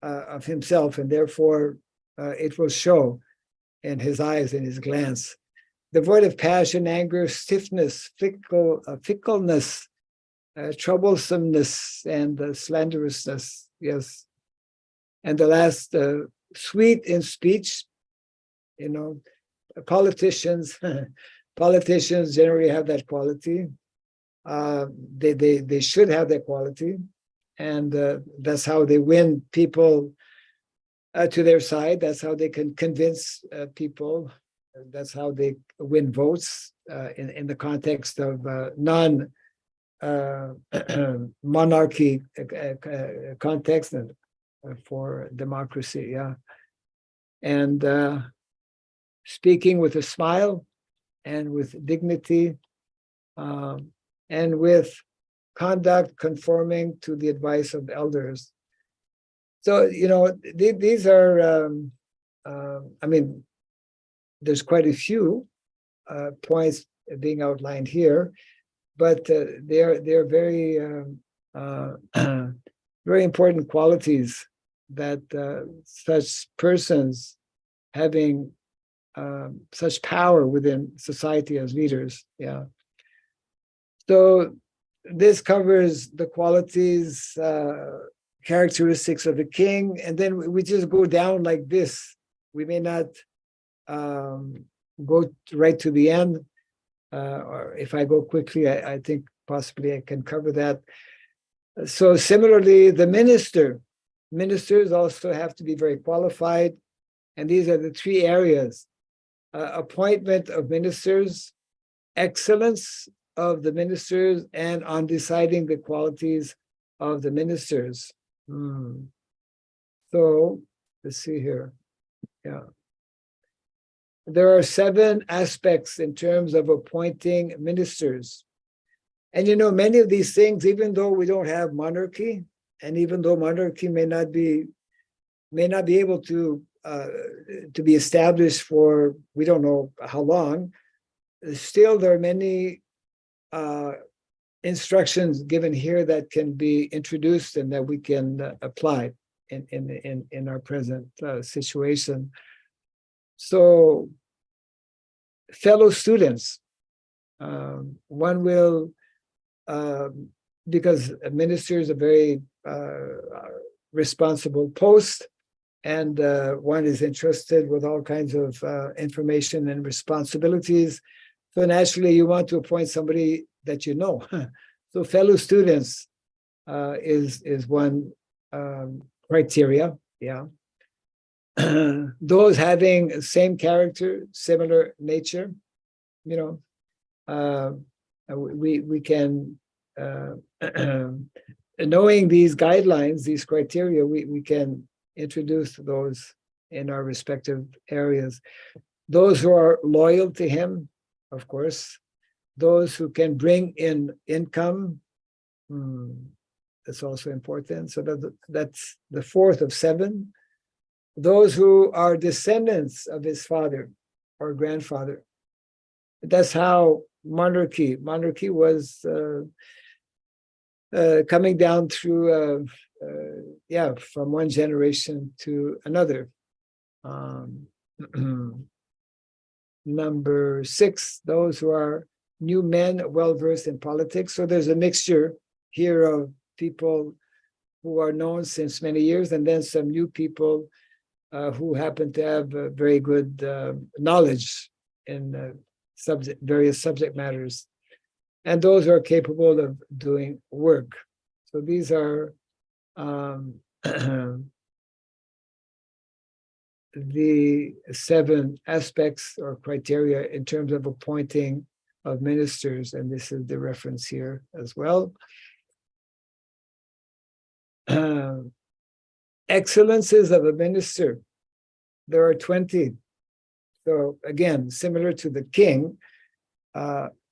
of himself, and therefore it will show in his eyes, in his glance. Devoid of passion, anger, stiffness, fickleness, troublesomeness, and slanderousness. Yes. And the last, sweet in speech. Politicians generally have that quality. They should have that quality, and that's how they win people to their side. That's how they can convince people. That's how they win votes in the context of non-monarchy context and for democracy. Yeah, and speaking with a smile and with dignity and with conduct conforming to the advice of elders. So, these are, there's quite a few points being outlined here, but they're very, very important qualities that such persons having such power within society as leaders. Yeah. So this covers the qualities, characteristics of a king, and then we just go down like this. We may not go right to the end, or if I go quickly, I think possibly I can cover that. So similarly, the ministers also have to be very qualified, and these are the three areas: appointment of ministers, excellence of the ministers, and on deciding the qualities of the ministers. So let's see here. Yeah. There are 7 aspects in terms of appointing ministers. And many of these things, even though we don't have monarchy, and even though monarchy may not be able to be established for we don't know how long, still there are many instructions given here that can be introduced and that we can apply in our present situation. So, fellow students, one will, because a minister is a very responsible post, and one is entrusted with all kinds of information and responsibilities. So naturally, you want to appoint somebody that you know. So fellow students is one criteria. Yeah. Those having same character, similar nature, we can, knowing these guidelines, these criteria, we can introduce those in our respective areas. Those who are loyal to him, of course. Those who can bring in income, that's also important. So that's the 4th of 7. Those who are descendants of his father or grandfather. That's how monarchy was coming down through, from one generation to another. Number 6, those who are new men well-versed in politics. So there's a mixture here of people who are known since many years, and then some new people who happen to have very good knowledge in various subject matters, and those who are capable of doing work. So these are the 7 aspects or criteria in terms of appointing of ministers, and this is the reference here as well. Excellences of a minister, there are 20. So again, similar to the king,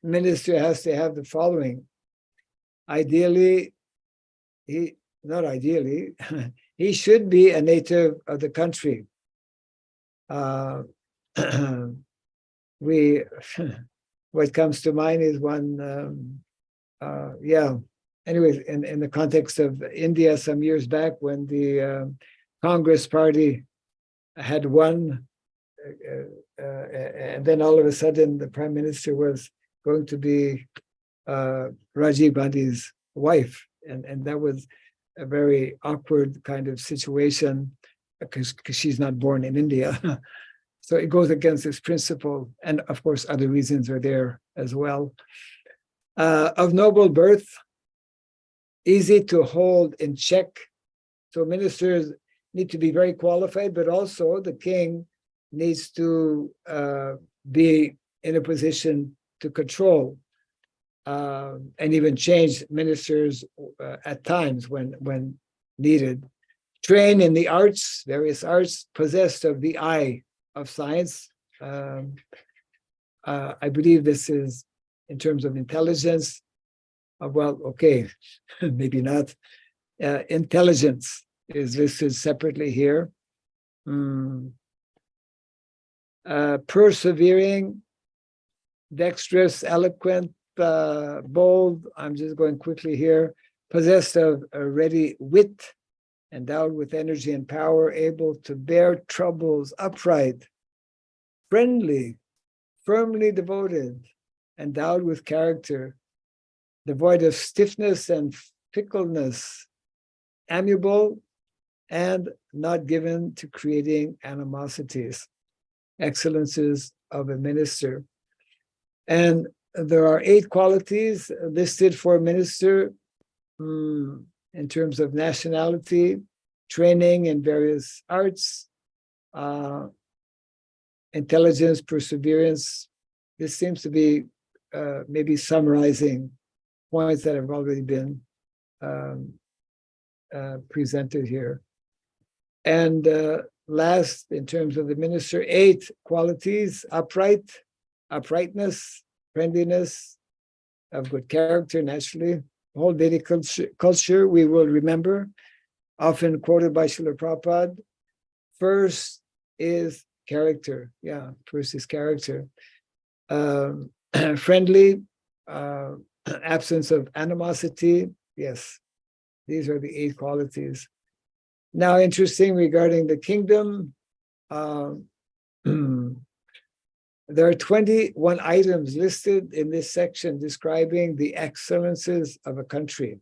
minister has to have the following. Ideally, not ideally, he should be a native of the country. What comes to mind is one, anyways, in the context of India some years back when the Congress party had won, and then all of a sudden the prime minister was going to be Rajiv Gandhi's wife. And that was a very awkward kind of situation because she's not born in India. So it goes against this principle. And of course, other reasons are there as well. Of noble birth, easy to hold in check. So ministers need to be very qualified, but also the king needs to be in a position to control and even change ministers at times when needed. Train in the arts, various arts, possessed of the eye of science. I believe this is in terms of intelligence. Well, okay, maybe not. Intelligence is listed separately here. Persevering, dexterous, eloquent, bold. I'm just going quickly here. Possessed of a ready wit, endowed with energy and power, able to bear troubles, upright, friendly, firmly devoted, endowed with character, devoid of stiffness and fickleness, amiable, and not given to creating animosities. Excellences of a minister. And there are 8 qualities listed for a minister in terms of nationality, training in various arts, intelligence, perseverance. This seems to be maybe summarizing points that have already been presented here. And last, in terms of the minister, 8 qualities: uprightness, friendliness, of good character, naturally. Whole Vedic culture, we will remember, often quoted by Srila Prabhupada. First is character. Yeah, first is character. Friendly, absence of animosity. Yes, these are the 8 qualities. Now, interesting regarding the kingdom, there are 21 items listed in this section describing the excellences of a country.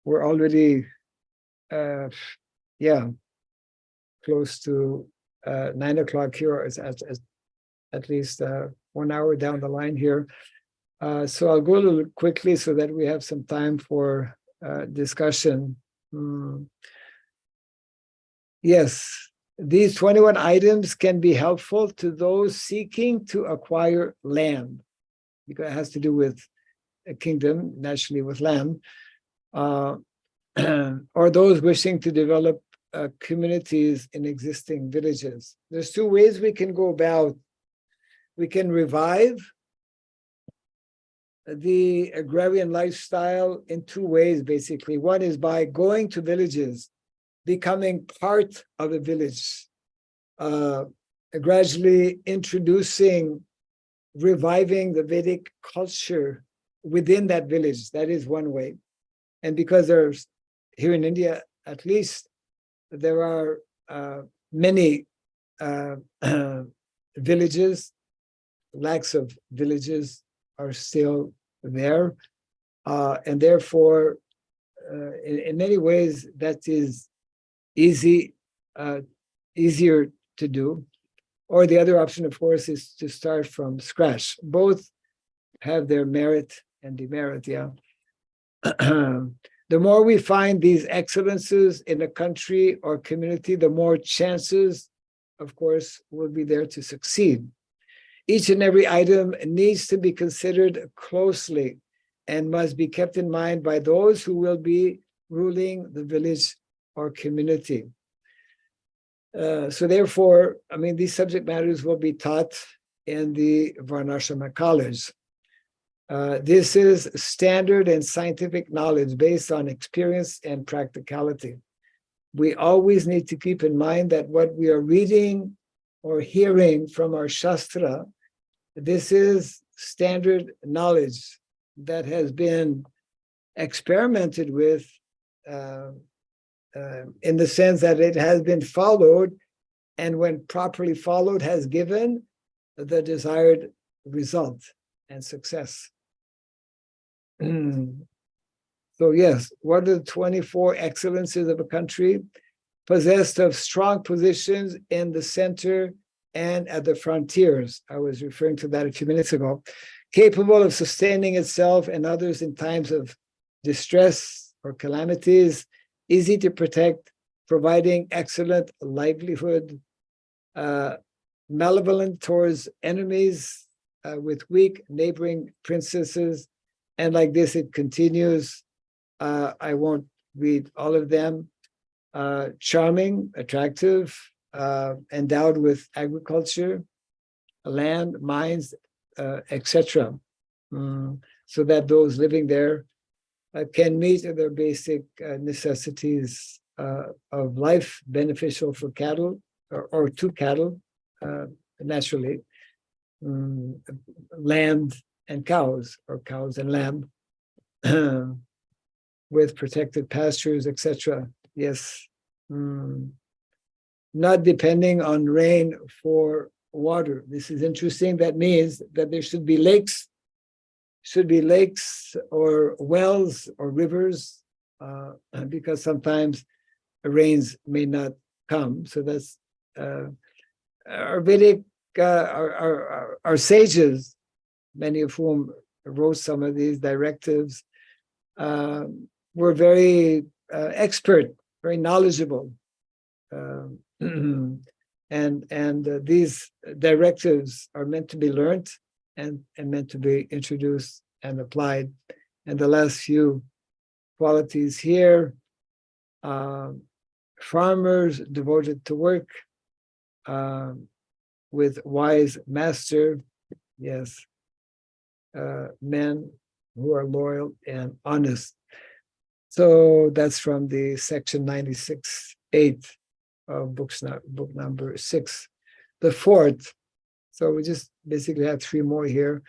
We're already, close to 9 o'clock here, at least 1 hour down the line here. So I'll go a little quickly so that we have some time for discussion. Yes, these 21 items can be helpful to those seeking to acquire land, because it has to do with a kingdom, naturally with land, or those wishing to develop communities in existing villages. There's 2 ways we can go about. We can revive the agrarian lifestyle in 2 ways, basically. One is by going to villages, becoming part of a village, gradually introducing, reviving the Vedic culture within that village. That is one way. And because there's, here in India at least, there are many villages, lacks of villages are still there. And therefore, in many ways, that is easier to do. Or the other option, of course, is to start from scratch. Both have their merit and demerit, yeah. The more we find these excellences in a country or community, the more chances, of course, will be there to succeed. Each and every item needs to be considered closely and must be kept in mind by those who will be ruling the village or community. So therefore, I mean, these subject matters will be taught in the Varnashrama College. This is standard and scientific knowledge based on experience and practicality. We always need to keep in mind that what we are reading or hearing from our Shastra, this is standard knowledge that has been experimented with in the sense that it has been followed, and when properly followed, has given the desired result and success. So yes, what are the 24 excellences of a country? Possessed of strong positions in the center and at the frontiers. I was referring to that a few minutes ago. Capable of sustaining itself and others in times of distress or calamities, easy to protect, providing excellent livelihood, malevolent towards enemies, with weak neighboring princesses. And like this, it continues. I won't read all of them. Charming, attractive, endowed with agriculture, land, mines, etc. So that those living there can meet their basic necessities of life, beneficial for cattle or to cattle, naturally, land and cows, or cows and lamb, with protected pastures, etc. Yes. Not depending on rain for water. This is interesting. That means that there should be lakes or wells or rivers, because sometimes rains may not come. So that's our Vedic, our sages, many of whom wrote some of these directives, were very expert, very knowledgeable. And these directives are meant to be learned and meant to be introduced and applied. And the last few qualities here, farmers devoted to work, with wise master, yes, men who are loyal and honest. So that's from the section 96.8 of book number 6. The fourth, so we just basically have 3 more here.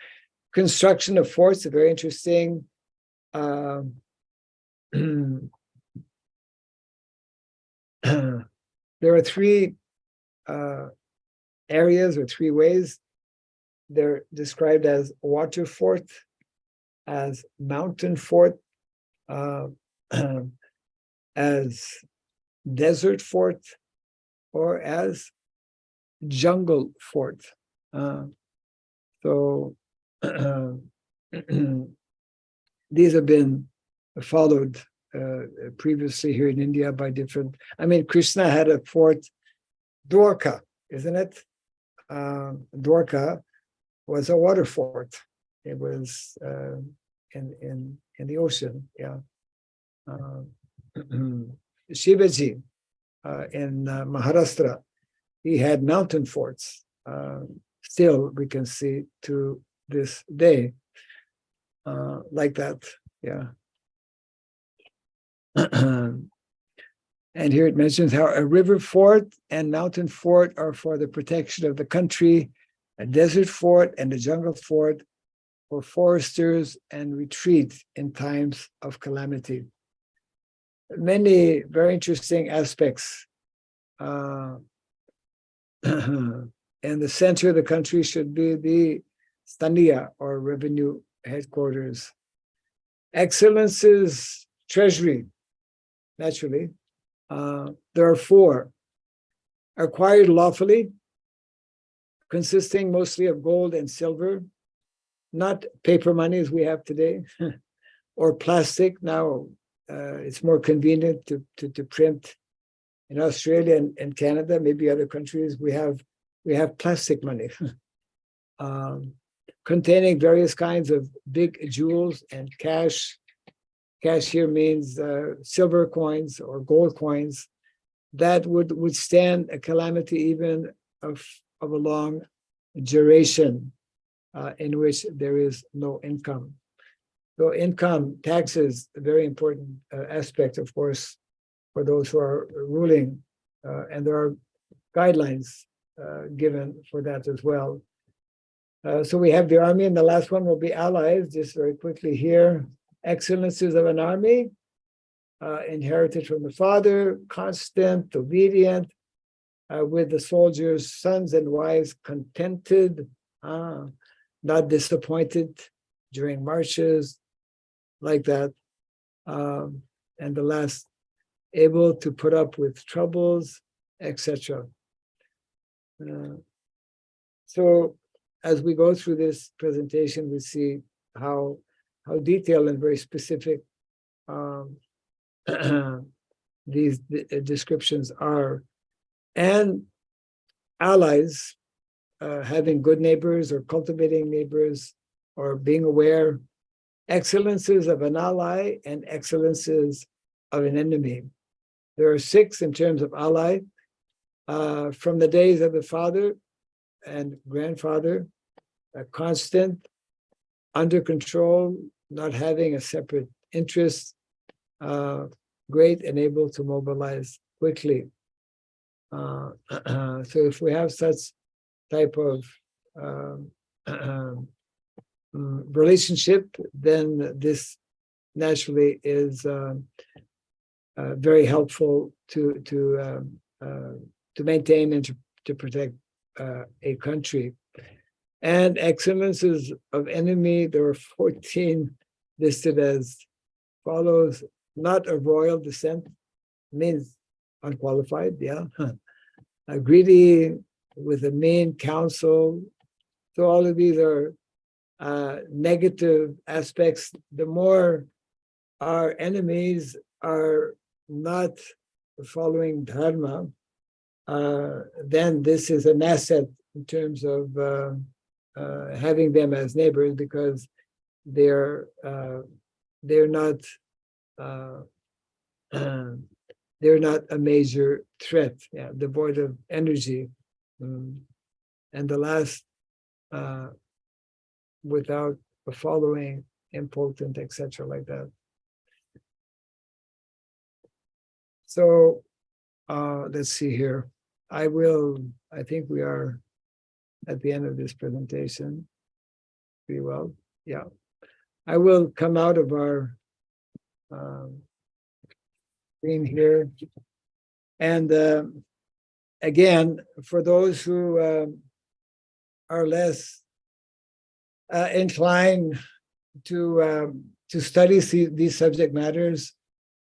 Construction of forts, very interesting. There are 3 areas or 3 ways. They're described as water fort, as mountain fort, as desert fort, or as jungle fort. So these have been followed previously here in India by different. I mean, Krishna had a fort, Dwarka, isn't it? Dwarka was a water fort. It was in the ocean. Yeah. Shivaji in Maharashtra, he had mountain forts. Still, we can see to this day, like that. Yeah. And here it mentions how a river fort and mountain fort are for the protection of the country, a desert fort and a jungle fort for foresters and retreat in times of calamity. Many very interesting aspects. And the center of the country should be the Staniya, or revenue headquarters. Excellences, treasury, naturally. There are 4. Acquired lawfully, consisting mostly of gold and silver, not paper money as we have today, or plastic. Now, it's more convenient to print. In Australia and Canada, maybe other countries, we have plastic money containing various kinds of big jewels and cash. Cash here means silver coins or gold coins that would withstand a calamity even of a long duration in which there is no income. So income taxes, a very important aspect, of course, for those who are ruling, and there are guidelines given for that as well. So we have the army, and the last one will be allies, just very quickly here. Excellences of an army, inherited from the father, constant, obedient, with the soldiers' sons and wives contented, not disappointed during marches, like that. And the last, able to put up with troubles, etc. So as we go through this presentation, we see how detailed and very specific these descriptions are. And allies, having good neighbors or cultivating neighbors or being aware, excellences of an ally and excellences of an enemy. There are 6 in terms of ally. From the days of the father and grandfather, constant, under control, not having a separate interest, great and able to mobilize quickly. So if we have such type of relationship, then this naturally is very helpful to maintain and to protect a country. And excellences of enemy, there are 14 listed as follows: not of royal descent, means unqualified, yeah. Greedy, with a mean counsel. So all of these are negative aspects. The more our enemies are not following dharma, then this is an asset in terms of having them as neighbors, because they're not a major threat, devoid of energy. And the last, without a following, impotent, etc., like that. So let's see here. I think we are at the end of this presentation. Pretty well, yeah. I will come out of our screen here. And again, for those who are less inclined to study these subject matters,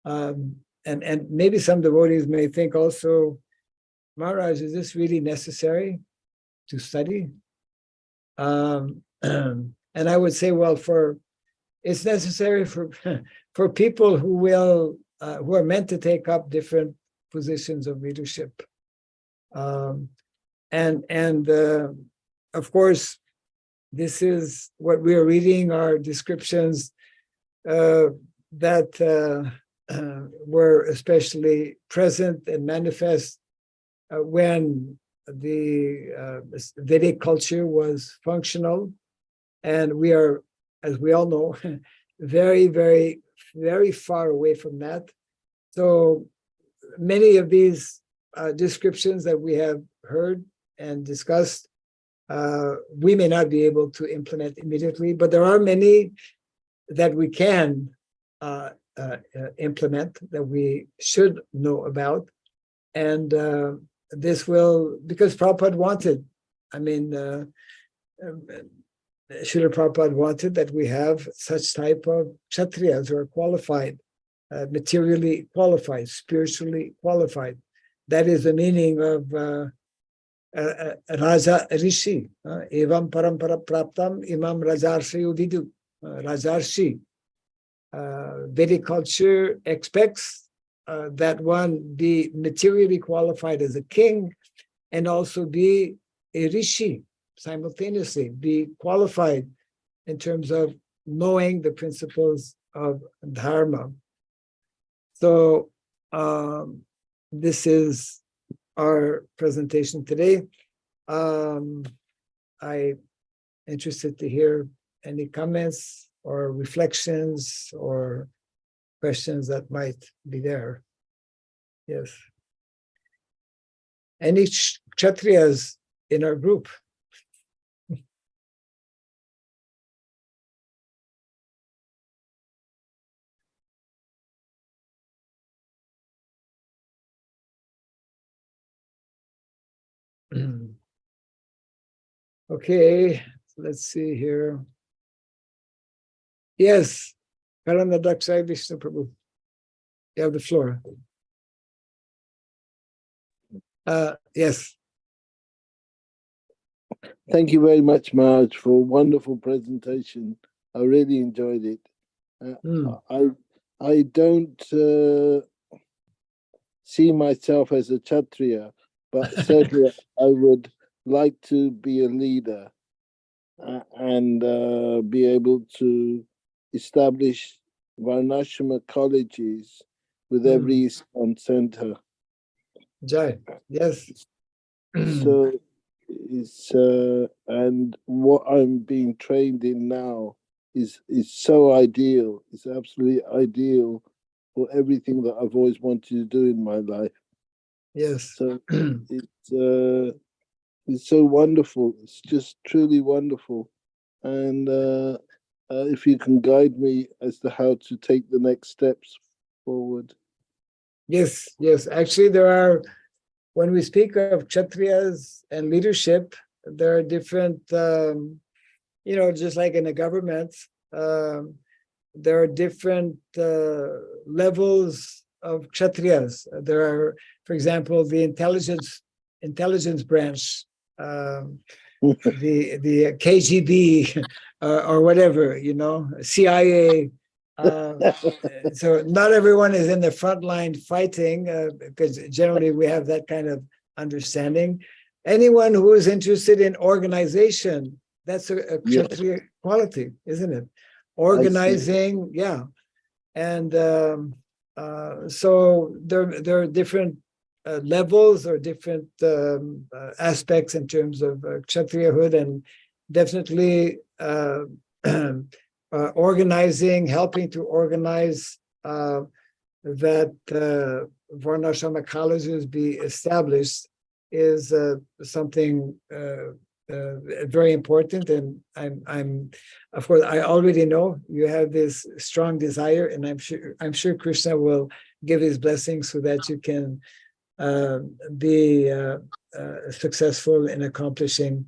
and maybe some devotees may think also, Maharaj, is this really necessary to study? And I would say, well, it's necessary for people who are meant to take up different positions of leadership. And of course, this is what we are reading are descriptions that were especially present and manifest when the Vedic culture was functional. And we are, as we all know, very, very, very far away from that. So many of these descriptions that we have heard and discussed, we may not be able to implement immediately, but there are many that we can implement, that we should know about. And this will, because Prabhupada wanted, Srila Prabhupada wanted that we have such type of kshatriyas who are qualified, materially qualified, spiritually qualified. That is the meaning of Raja Rishi. Evam parampara praptam imam Rajarshi uvidu. Rajarshi. Vedic culture expects that one be materially qualified as a king and also be a rishi simultaneously, be qualified in terms of knowing the principles of dharma. So this is our presentation today. I'm interested to hear any comments or reflections or questions that might be there. Yes. Any Kshatriyas in our group? Okay, let's see here. Yes, Paranadaksai Vishnu Prabhu. You have the floor. Yes. Thank you very much, Maharaj, for a wonderful presentation. I really enjoyed it. I don't see myself as a Kshatriya, but certainly I would like to be a leader and be able to establish Varnashrama colleges with every ISKCON center. Jai, yes. So it's and what I'm being trained in now is so ideal. It's absolutely ideal for everything that I've always wanted to do in my life. Yes. So it's so wonderful. It's just truly wonderful. And if you can guide me as to how to take the next steps forward. Yes, yes. Actually, there are, when we speak of Kshatriyas and leadership, there are different, just like in the government, there are different levels of Kshatriyas. There are, for example, the intelligence branch, the KGB or whatever, CIA. So not everyone is in the front line fighting, because generally we have that kind of understanding. Anyone who is interested in organization, that's a Kshatriya quality, isn't it? Organizing, yeah. And so there are different levels or different aspects in terms of Kshatriyahood, and definitely organizing, helping to organize that Varnashrama colleges be established is something very important. And I'm of course, I already know you have this strong desire, and I'm sure Krishna will give his blessings so that you can be successful in accomplishing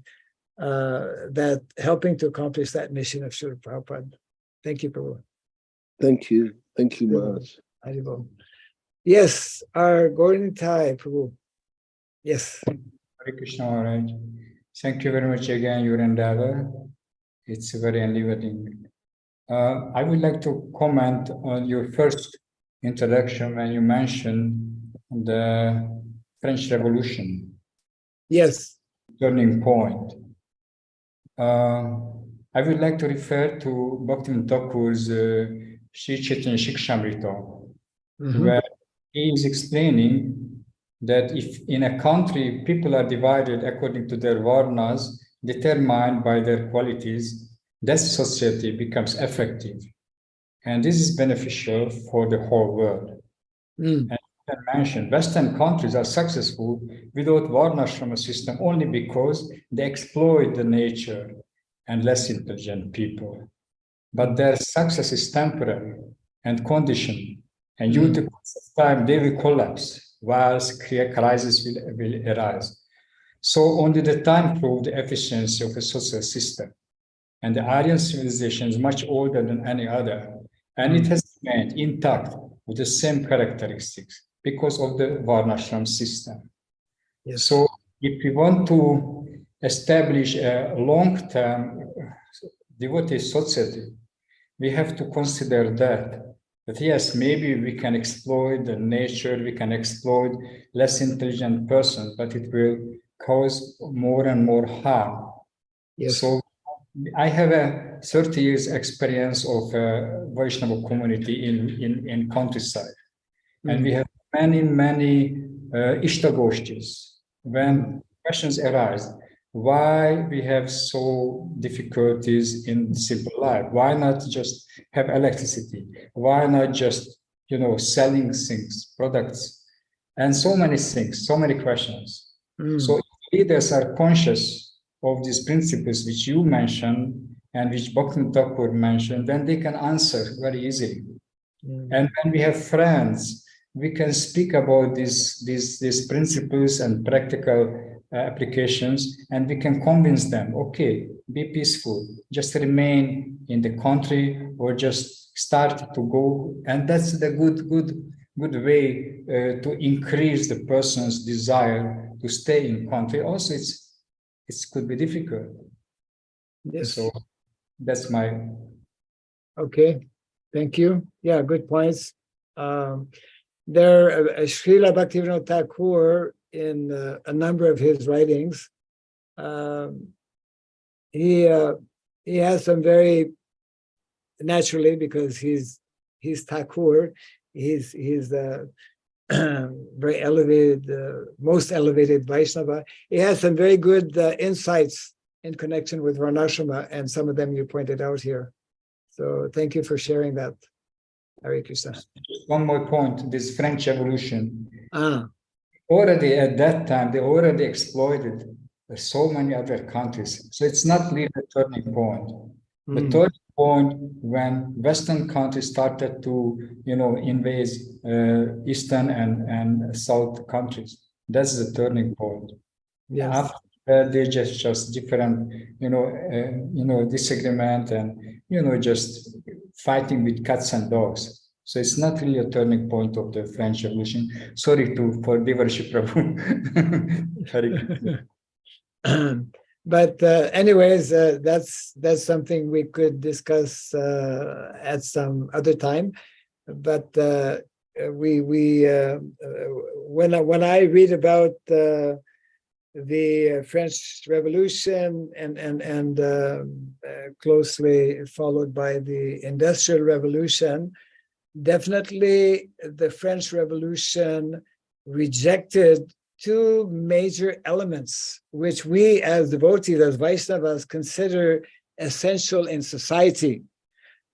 helping to accomplish that mission of Srila Prabhupada. Thank you, Prabhu. Thank you, Maharaj. Yes, our Gauranitai, Prabhu. Yes. Hare Krishna, Maharaj. Thank you very much again, your endeavor. It's very enlightening. I would like to comment on your first introduction when you mentioned the French Revolution. Yes. Turning point. I would like to refer to Bhaktivinoda Thakur's Sri Chaitanya Shikshamrita, where he is explaining that if in a country people are divided according to their varnas, determined by their qualities, that society becomes effective. And this is beneficial for the whole world. And I mentioned Western countries are successful without Varnashrama system only because they exploit the nature and less intelligent people. But their success is temporary and conditioned, and due to time they will collapse, whilst crisis will arise. So only the time proved the efficiency of a social system. And the Aryan civilization is much older than any other, and it has remained intact with the same characteristics because of the Varnashram system. Yes. So if we want to establish a long-term devotee society, we have to consider that yes, maybe we can exploit the nature, we can exploit less intelligent person, but it will cause more and more harm. Yes. So I have a 30 years experience of Vaishnava community in countryside. And we have many ishtagoshtis. When questions arise, why we have so difficulties in simple life? Why not just have electricity? Why not just, selling things, products, and so many things, so many questions. So if leaders are conscious of these principles which you mentioned and which Bhaktivinoda Thakur mentioned, then they can answer very easily. And when we have friends, we can speak about these principles and practical applications, and we can convince them, okay, be peaceful, just remain in the country or just start to go. And that's the good way to increase the person's desire to stay in country. Also, it could be difficult. Yes. So that's my... Okay, thank you. Yeah, good points. Srila Bhaktivinoda Thakur, in a number of his writings, he has some very, naturally, because he's Thakur, he's very elevated, most elevated Vaishnava. He has some very good insights in connection with Varnashrama, and some of them you pointed out here. So thank you for sharing that. Hare Krishna. One more point, this French Revolution. Already at that time, they already exploited so many other countries. So it's not really a turning point. The turning point when Western countries started to, invade Eastern and South countries. That's the turning point. Yes. After that, they just different, disagreement and, just fighting with cats and dogs. So it's not really a turning point of the French Revolution. Sorry for Devarshi Prabhu. But anyways, that's something we could discuss at some other time. But when I read about the French Revolution and closely followed by the Industrial Revolution, definitely the French Revolution rejected two major elements, which we as devotees, as Vaishnavas, consider essential in society.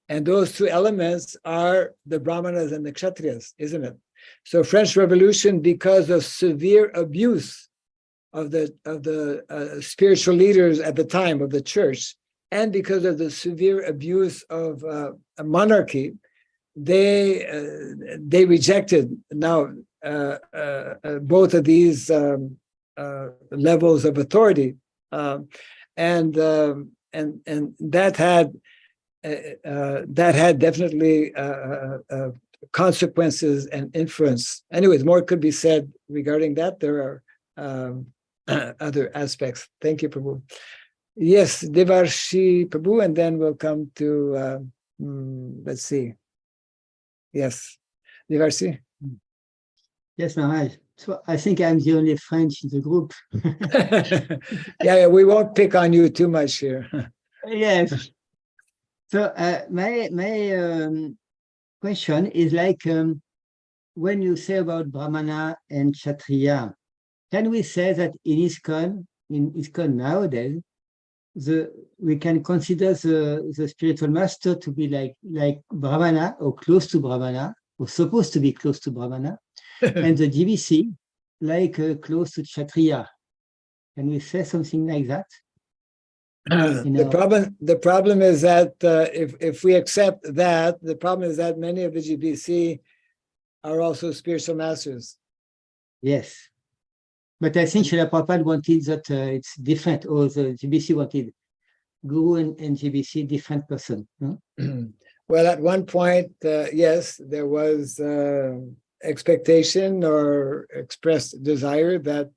And those two elements are the Brahmanas and the Kshatriyas, isn't it? So French Revolution, because of severe abuse of the spiritual leaders at the time of the church, and because of the severe abuse of a monarchy, they rejected now both of these levels of authority, and that had definitely consequences and influence. Anyways, more could be said regarding that. There are other aspects. Thank you, Prabhu. Yes, Devarshi Prabhu, and then we'll come to let's see. Yes, Devarshi. Yes, Maharaj. So I think I'm the only French in the group. Yeah, we won't pick on you too much here. Yes. So my question is like when you say about Brahmana and Kshatriya, can we say that in ISKCON nowadays, we can consider the spiritual master to be like Brahmana or close to Brahmana, or supposed to be close to Brahmana, and the GBC like close to Kshatriya? Can we say something like that? The problem is that if we accept that, the problem is that many of the GBC are also spiritual masters. Yes. But I think Srila Prabhupada wanted that it's different, or the GBC wanted Guru and GBC different person. No? Well, at one point, yes, there was expectation or expressed desire that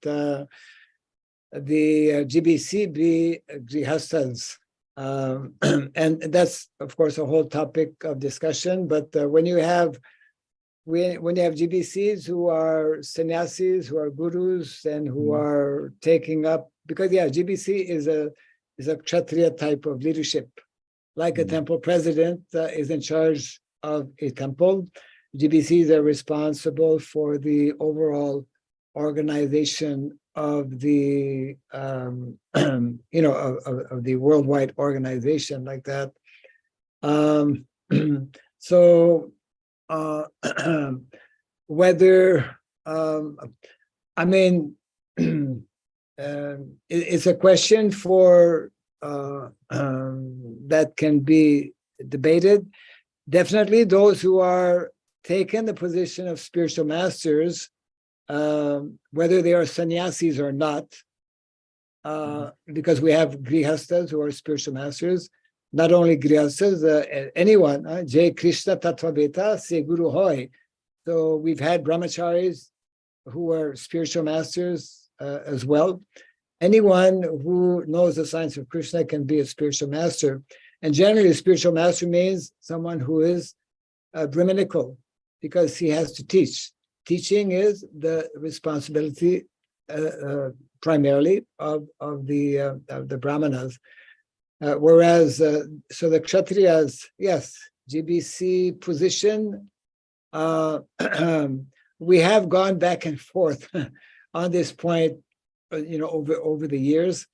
the GBC be grihastas, And that's, of course, a whole topic of discussion. But when you have GBCs who are sannyasis, who are gurus, and who are taking up, because GBC is a kshatriya type of leadership, like a temple president is in charge of a temple. GBCs are responsible for the overall organization of the of the worldwide organization like that. So whether I mean it's a question for that can be debated. Definitely those who are taking the position of spiritual masters, whether they are sannyasis or not, because we have grihastas who are spiritual masters, not only grihastas, anyone, Jai Krishna Tattvaveta Se Guru Hoy. So we've had brahmacharis who are spiritual masters as well. Anyone who knows the science of Krishna can be a spiritual master. And generally, a spiritual master means someone who is Brahminical, because he has to teach. Teaching is the responsibility primarily of the Brahmanas. Whereas, so the Kshatriyas, yes, GBC position, we have gone back and forth on this point, over the years.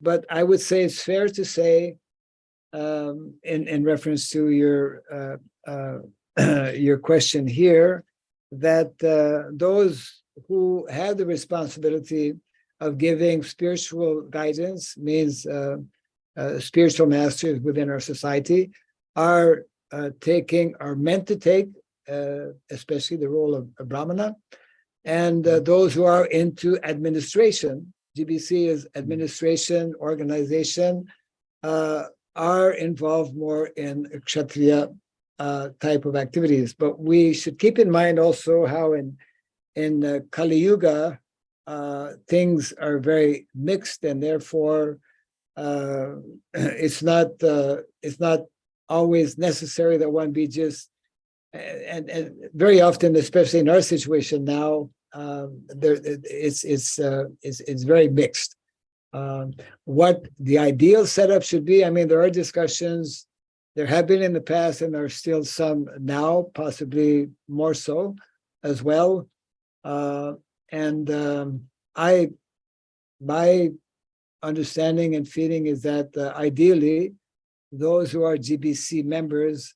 But I would say it's fair to say, in reference to your question here, that those who have the responsibility of giving spiritual guidance, means spiritual masters within our society, are meant to take, especially the role of a Brahmana, and those who are into administration, GBC is administration, organization, are involved more in Kshatriya type of activities. But we should keep in mind also how in Kali Yuga, things are very mixed, and therefore it's not always necessary that one be just, and very often, especially in our situation now, it's very mixed. What the ideal setup should be, I mean, there are discussions, there have been in the past, and there are still some now, possibly more so as well. My understanding and feeling is that ideally, those who are GBC members,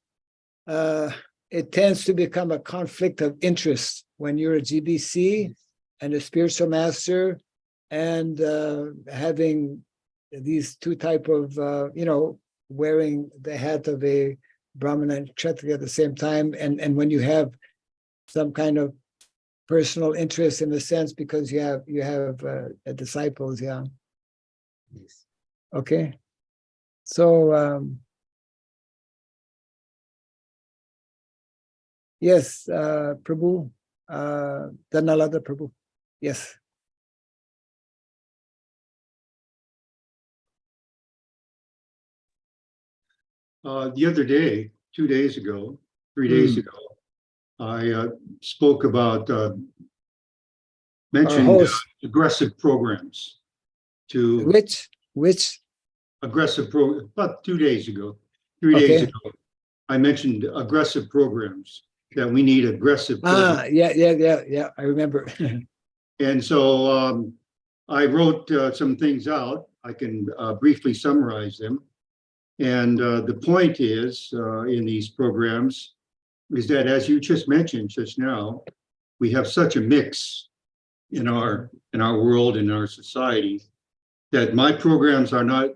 it tends to become a conflict of interest when you're a GBC and a spiritual master, and having these two type of, wearing the hat of a Brahmana and Kshatriya at the same time, and when you have some kind of personal interest in the sense, because you have disciples, Yes. Okay. So yes, Prabhu, Dhanalada Prabhu. Yes. The other day, 2 days ago, 3 days ago, I spoke about, mentioned aggressive programs to which aggressive program about 2 days ago, 3 days ago. I mentioned aggressive programs, that we need aggressive programs. Yeah, I remember. And so I wrote some things out. I can briefly summarize them. And the point is, in these programs, is that, as you just mentioned just now, we have such a mix in our world, in our society, that my programs are not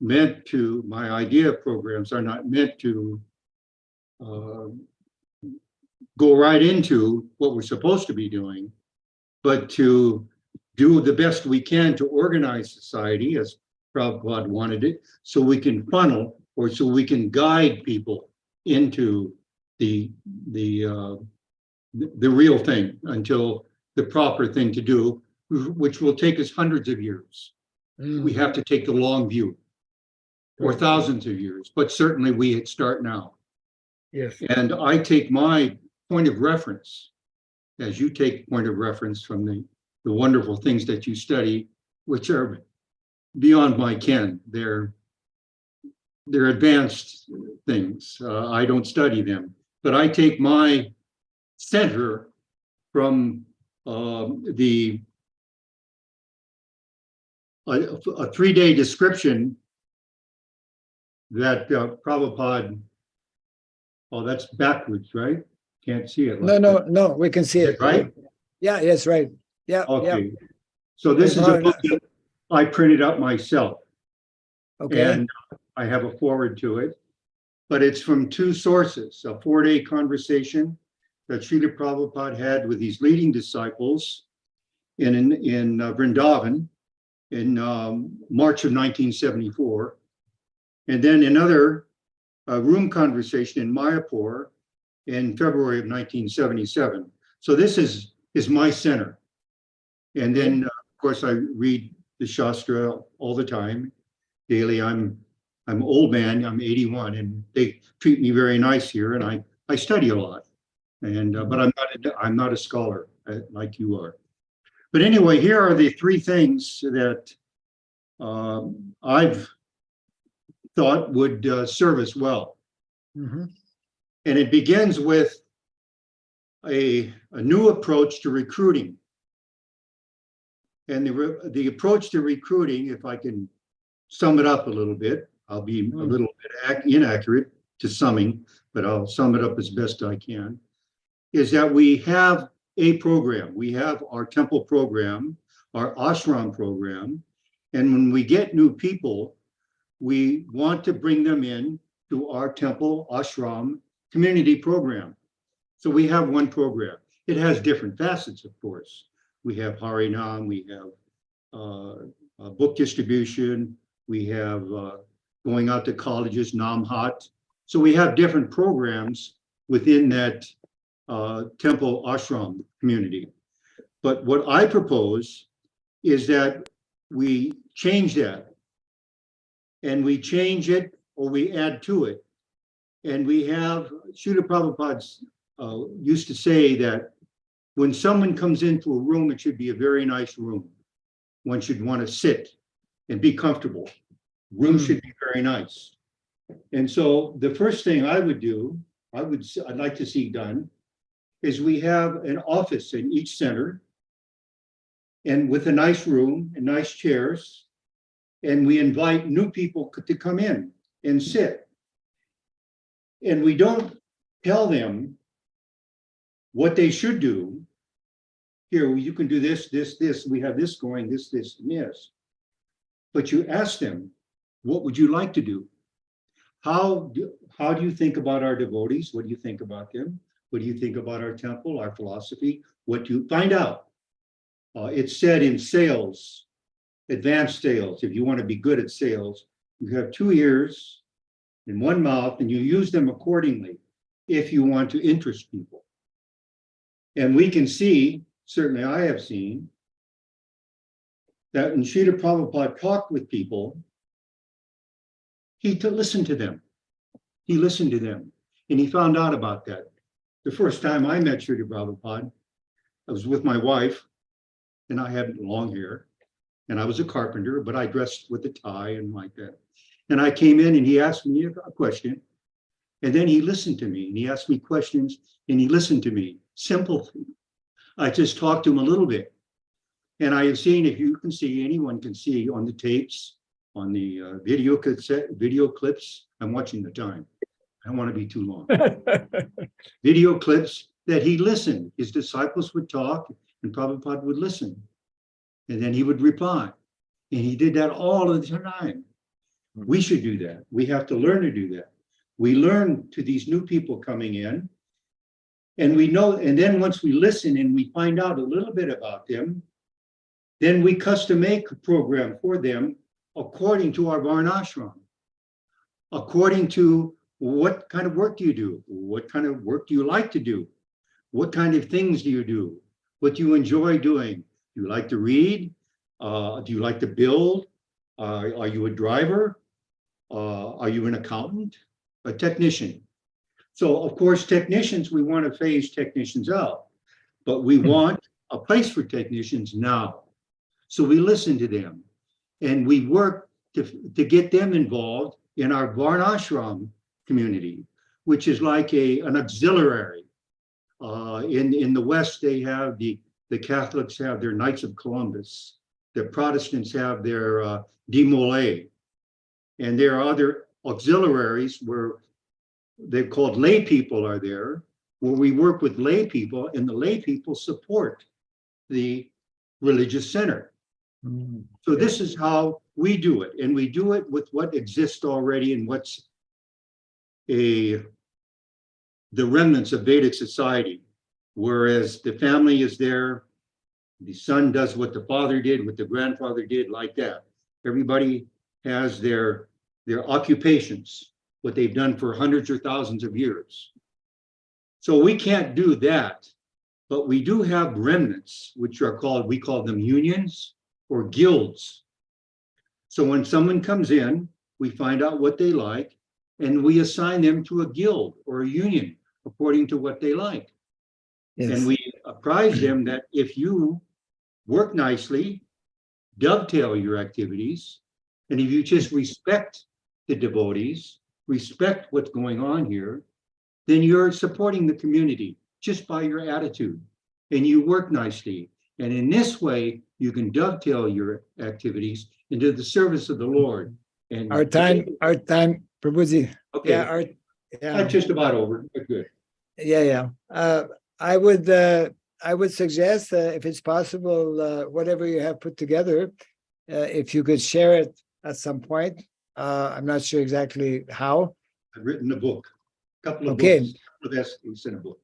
meant to, my idea of programs are not meant to go right into what we're supposed to be doing, but to do the best we can to organize society as Prabhupada wanted it, so we can funnel, or so we can guide people into the real thing, until the proper thing to do, which will take us hundreds of years. We have to take the long view. or thousands of years, but certainly we start now. Yes. And I take my point of reference, as you take point of reference from the wonderful things that you study, which are beyond my ken. They're advanced things. I don't study them, but I take my center from a 3-day description that Prabhupada, oh, that's backwards, right? Can't see it. No, we can see it. Right? Yeah, yes, right. Yeah. Okay. So this is a book that I printed up myself. Okay. And I have a forward to it, but it's from 2 sources, a 4-day conversation that Srila Prabhupada had with these leading disciples in Vrindavan in March of 1974. And then another room conversation in Mayapur in February of 1977. So this is my center. And then, of course, I read the Shastra all the time, daily. I'm old man, I'm 81, and they treat me very nice here, and I study a lot. And but I'm not a scholar like you are. But anyway, here are the 3 things that I've thought would serve us well. Mhm. And it begins with a new approach to recruiting. And the approach to recruiting, if I can sum it up a little bit, I'll be a little bit inaccurate to summing, but I'll sum it up as best I can, is that we have a program. We have our temple program, our ashram program, and when we get new people, we want to bring them in to our temple ashram community program. So we have one program. It has different facets, of course. We have Harinam, we have book distribution, we have going out to colleges, Namhat. So we have different programs within that temple ashram community. But what I propose is that we change that, and we change it or we add to it. And we have, Srila Prabhupada used to say that when someone comes into a room, it should be a very nice room. One should want to sit and be comfortable. Room should be very nice. And so the first thing I would do, I'd like to see done, is we have an office in each center, and with a nice room and nice chairs, and we invite new people to come in and sit. And we don't tell them what they should do. Here, you can do this, this, this, we have this going, this, this, and this. But you ask them, what would you like to do? How do you think about our devotees? What do you think about them? What do you think about our temple, our philosophy? What do you find out? It's said in sales, advanced sales, if you want to be good at sales, you have 2 ears and 1 mouth, and you use them accordingly if you want to interest people. And we can see, certainly I have seen, that when Srila Prabhupada talked with people, he listened to them. He listened to them, and he found out about that. The first time I met Srila Prabhupada, I was with my wife, and I had long hair, and I was a carpenter, but I dressed with a tie and like that. And I came in, and he asked me a question, and then he listened to me, and he asked me questions, and he listened to me. Simple thing. I just talked to him a little bit. And I have seen, if you can see, anyone can see on the tapes, on the video clips, I'm watching the time. I don't want to be too long. Video clips that he listened. His disciples would talk, and Prabhupada would listen. And then he would reply. And he did that all of the time. We should do that. We have to learn to do that. We learn to these new people coming in, and we know, and then once we listen and we find out a little bit about them, then we custom make a program for them according to our varnashram, according to what kind of work do you do? What kind of work do you like to do? What kind of things do you do? What do you enjoy doing? Do you like to read? Do you like to build? Are you a driver? Are you an accountant? A technician? So of course, technicians, we want to phase technicians out, but we want a place for technicians now. So we listen to them and we work to get them involved in our Varnashram community, which is like an auxiliary. In the West, they have the Catholics have their Knights of Columbus. The Protestants have their Demolay. And there are other auxiliaries where they're called lay people are there, where we work with lay people and the lay people support the religious center. So this is how we do it. And we do it with what exists already and what's the remnants of Vedic society. Whereas the family is there, the son does what the father did, what the grandfather did, like that. Everybody has their occupations, what they've done for hundreds or thousands of years. So we can't do that, but we do have remnants, which are called, we call them unions or guilds. So when someone comes in, we find out what they like, and we assign them to a guild or a union according to what they like. Yes. And we apprise them that if you work nicely, dovetail your activities, and if you just respect the devotees, respect what's going on here, then you're supporting the community just by your attitude, and you work nicely. And in this way, you can dovetail your activities into the service of the Lord. And Our time, Prabhuji. okay, Yeah, that's just about over, but good. Yeah. I would suggest, if it's possible, whatever you have put together, if you could share it at some point. I'm not sure exactly how. I've written a book, a couple of Okay. books, a couple of essays in a book.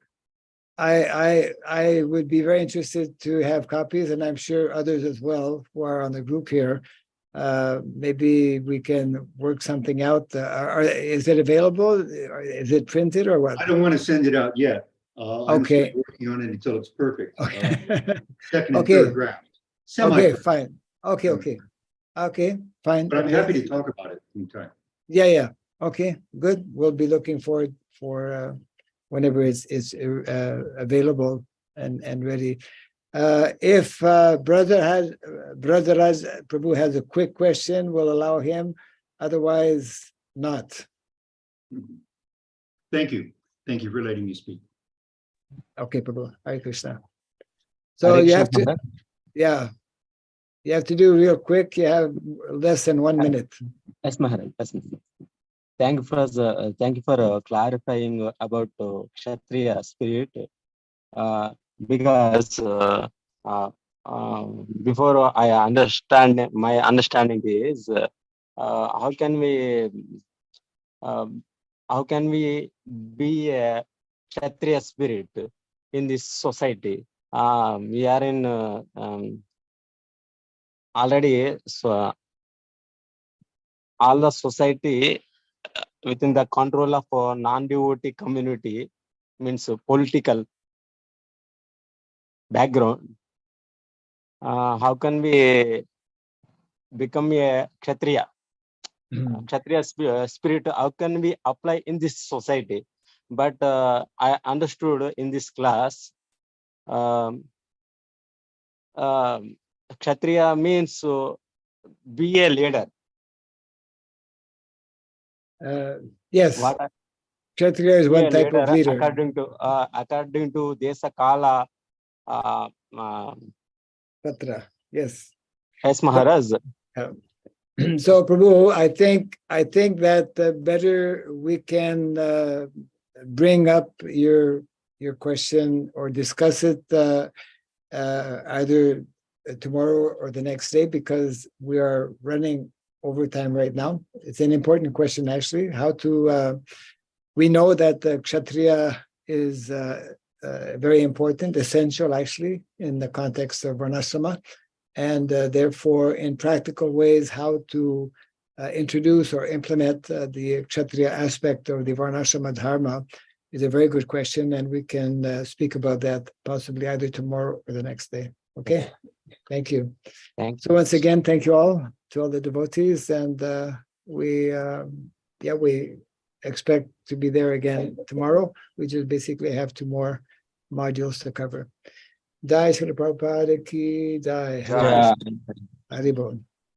I would be very interested to have copies, and I'm sure others as well who are on the group here. Maybe we can work something out. Is it available? Is it printed or what? I don't want to send it out yet. I'm Okay. still working on it until it's perfect. Okay. Second and Okay. third draft. Okay, Semi-perfect. fine. Okay, fine. But I'm happy to talk about it anytime. Yeah. Okay, good. We'll be looking forward for whenever it's available and ready. If Brother Raj Prabhu has a quick question, we'll allow him. Otherwise, not. Thank you. Thank you for letting me speak. Okay, Prabhu. Hare Krishna. So Hare you Krishna, have to, Maharaj. yeah, you have to do real quick. You have less than 1 minute. Yes, Maharaj. Yes, Maharaj. Thank you for clarifying about Kshatriya spirit. Because before I understand, my understanding is how can we be a Kshatriya spirit in this society? We are in already, so all the society within the control of non-devotee community, means political background. How can we become a Kshatriya? Kshatriya spirit, how can we apply in this society? But I understood in this class, Kshatriya means be a leader. Yes, What Kshatriya is be one a type of leader. according to Desa Kala. Patra, yes. Yes, Maharaj. So Prabhu, I think that better we can bring up your question or discuss it either tomorrow or the next day, because we are running overtime right now. It's an important question, actually. How to we know that the Kshatriya is very important, essential, actually, in the context of Varnashrama. And therefore, in practical ways, how to introduce or implement the Kshatriya aspect of the Varnashrama Dharma is a very good question, and we can speak about that possibly either tomorrow or the next day. Okay, thank you. Thank you. So once again, thank you all, to all the devotees, and we expect to be there again tomorrow. We just basically have 2 more modules to cover. Jai Srila Prabhupada ki jai. Yeah. Hari Bol.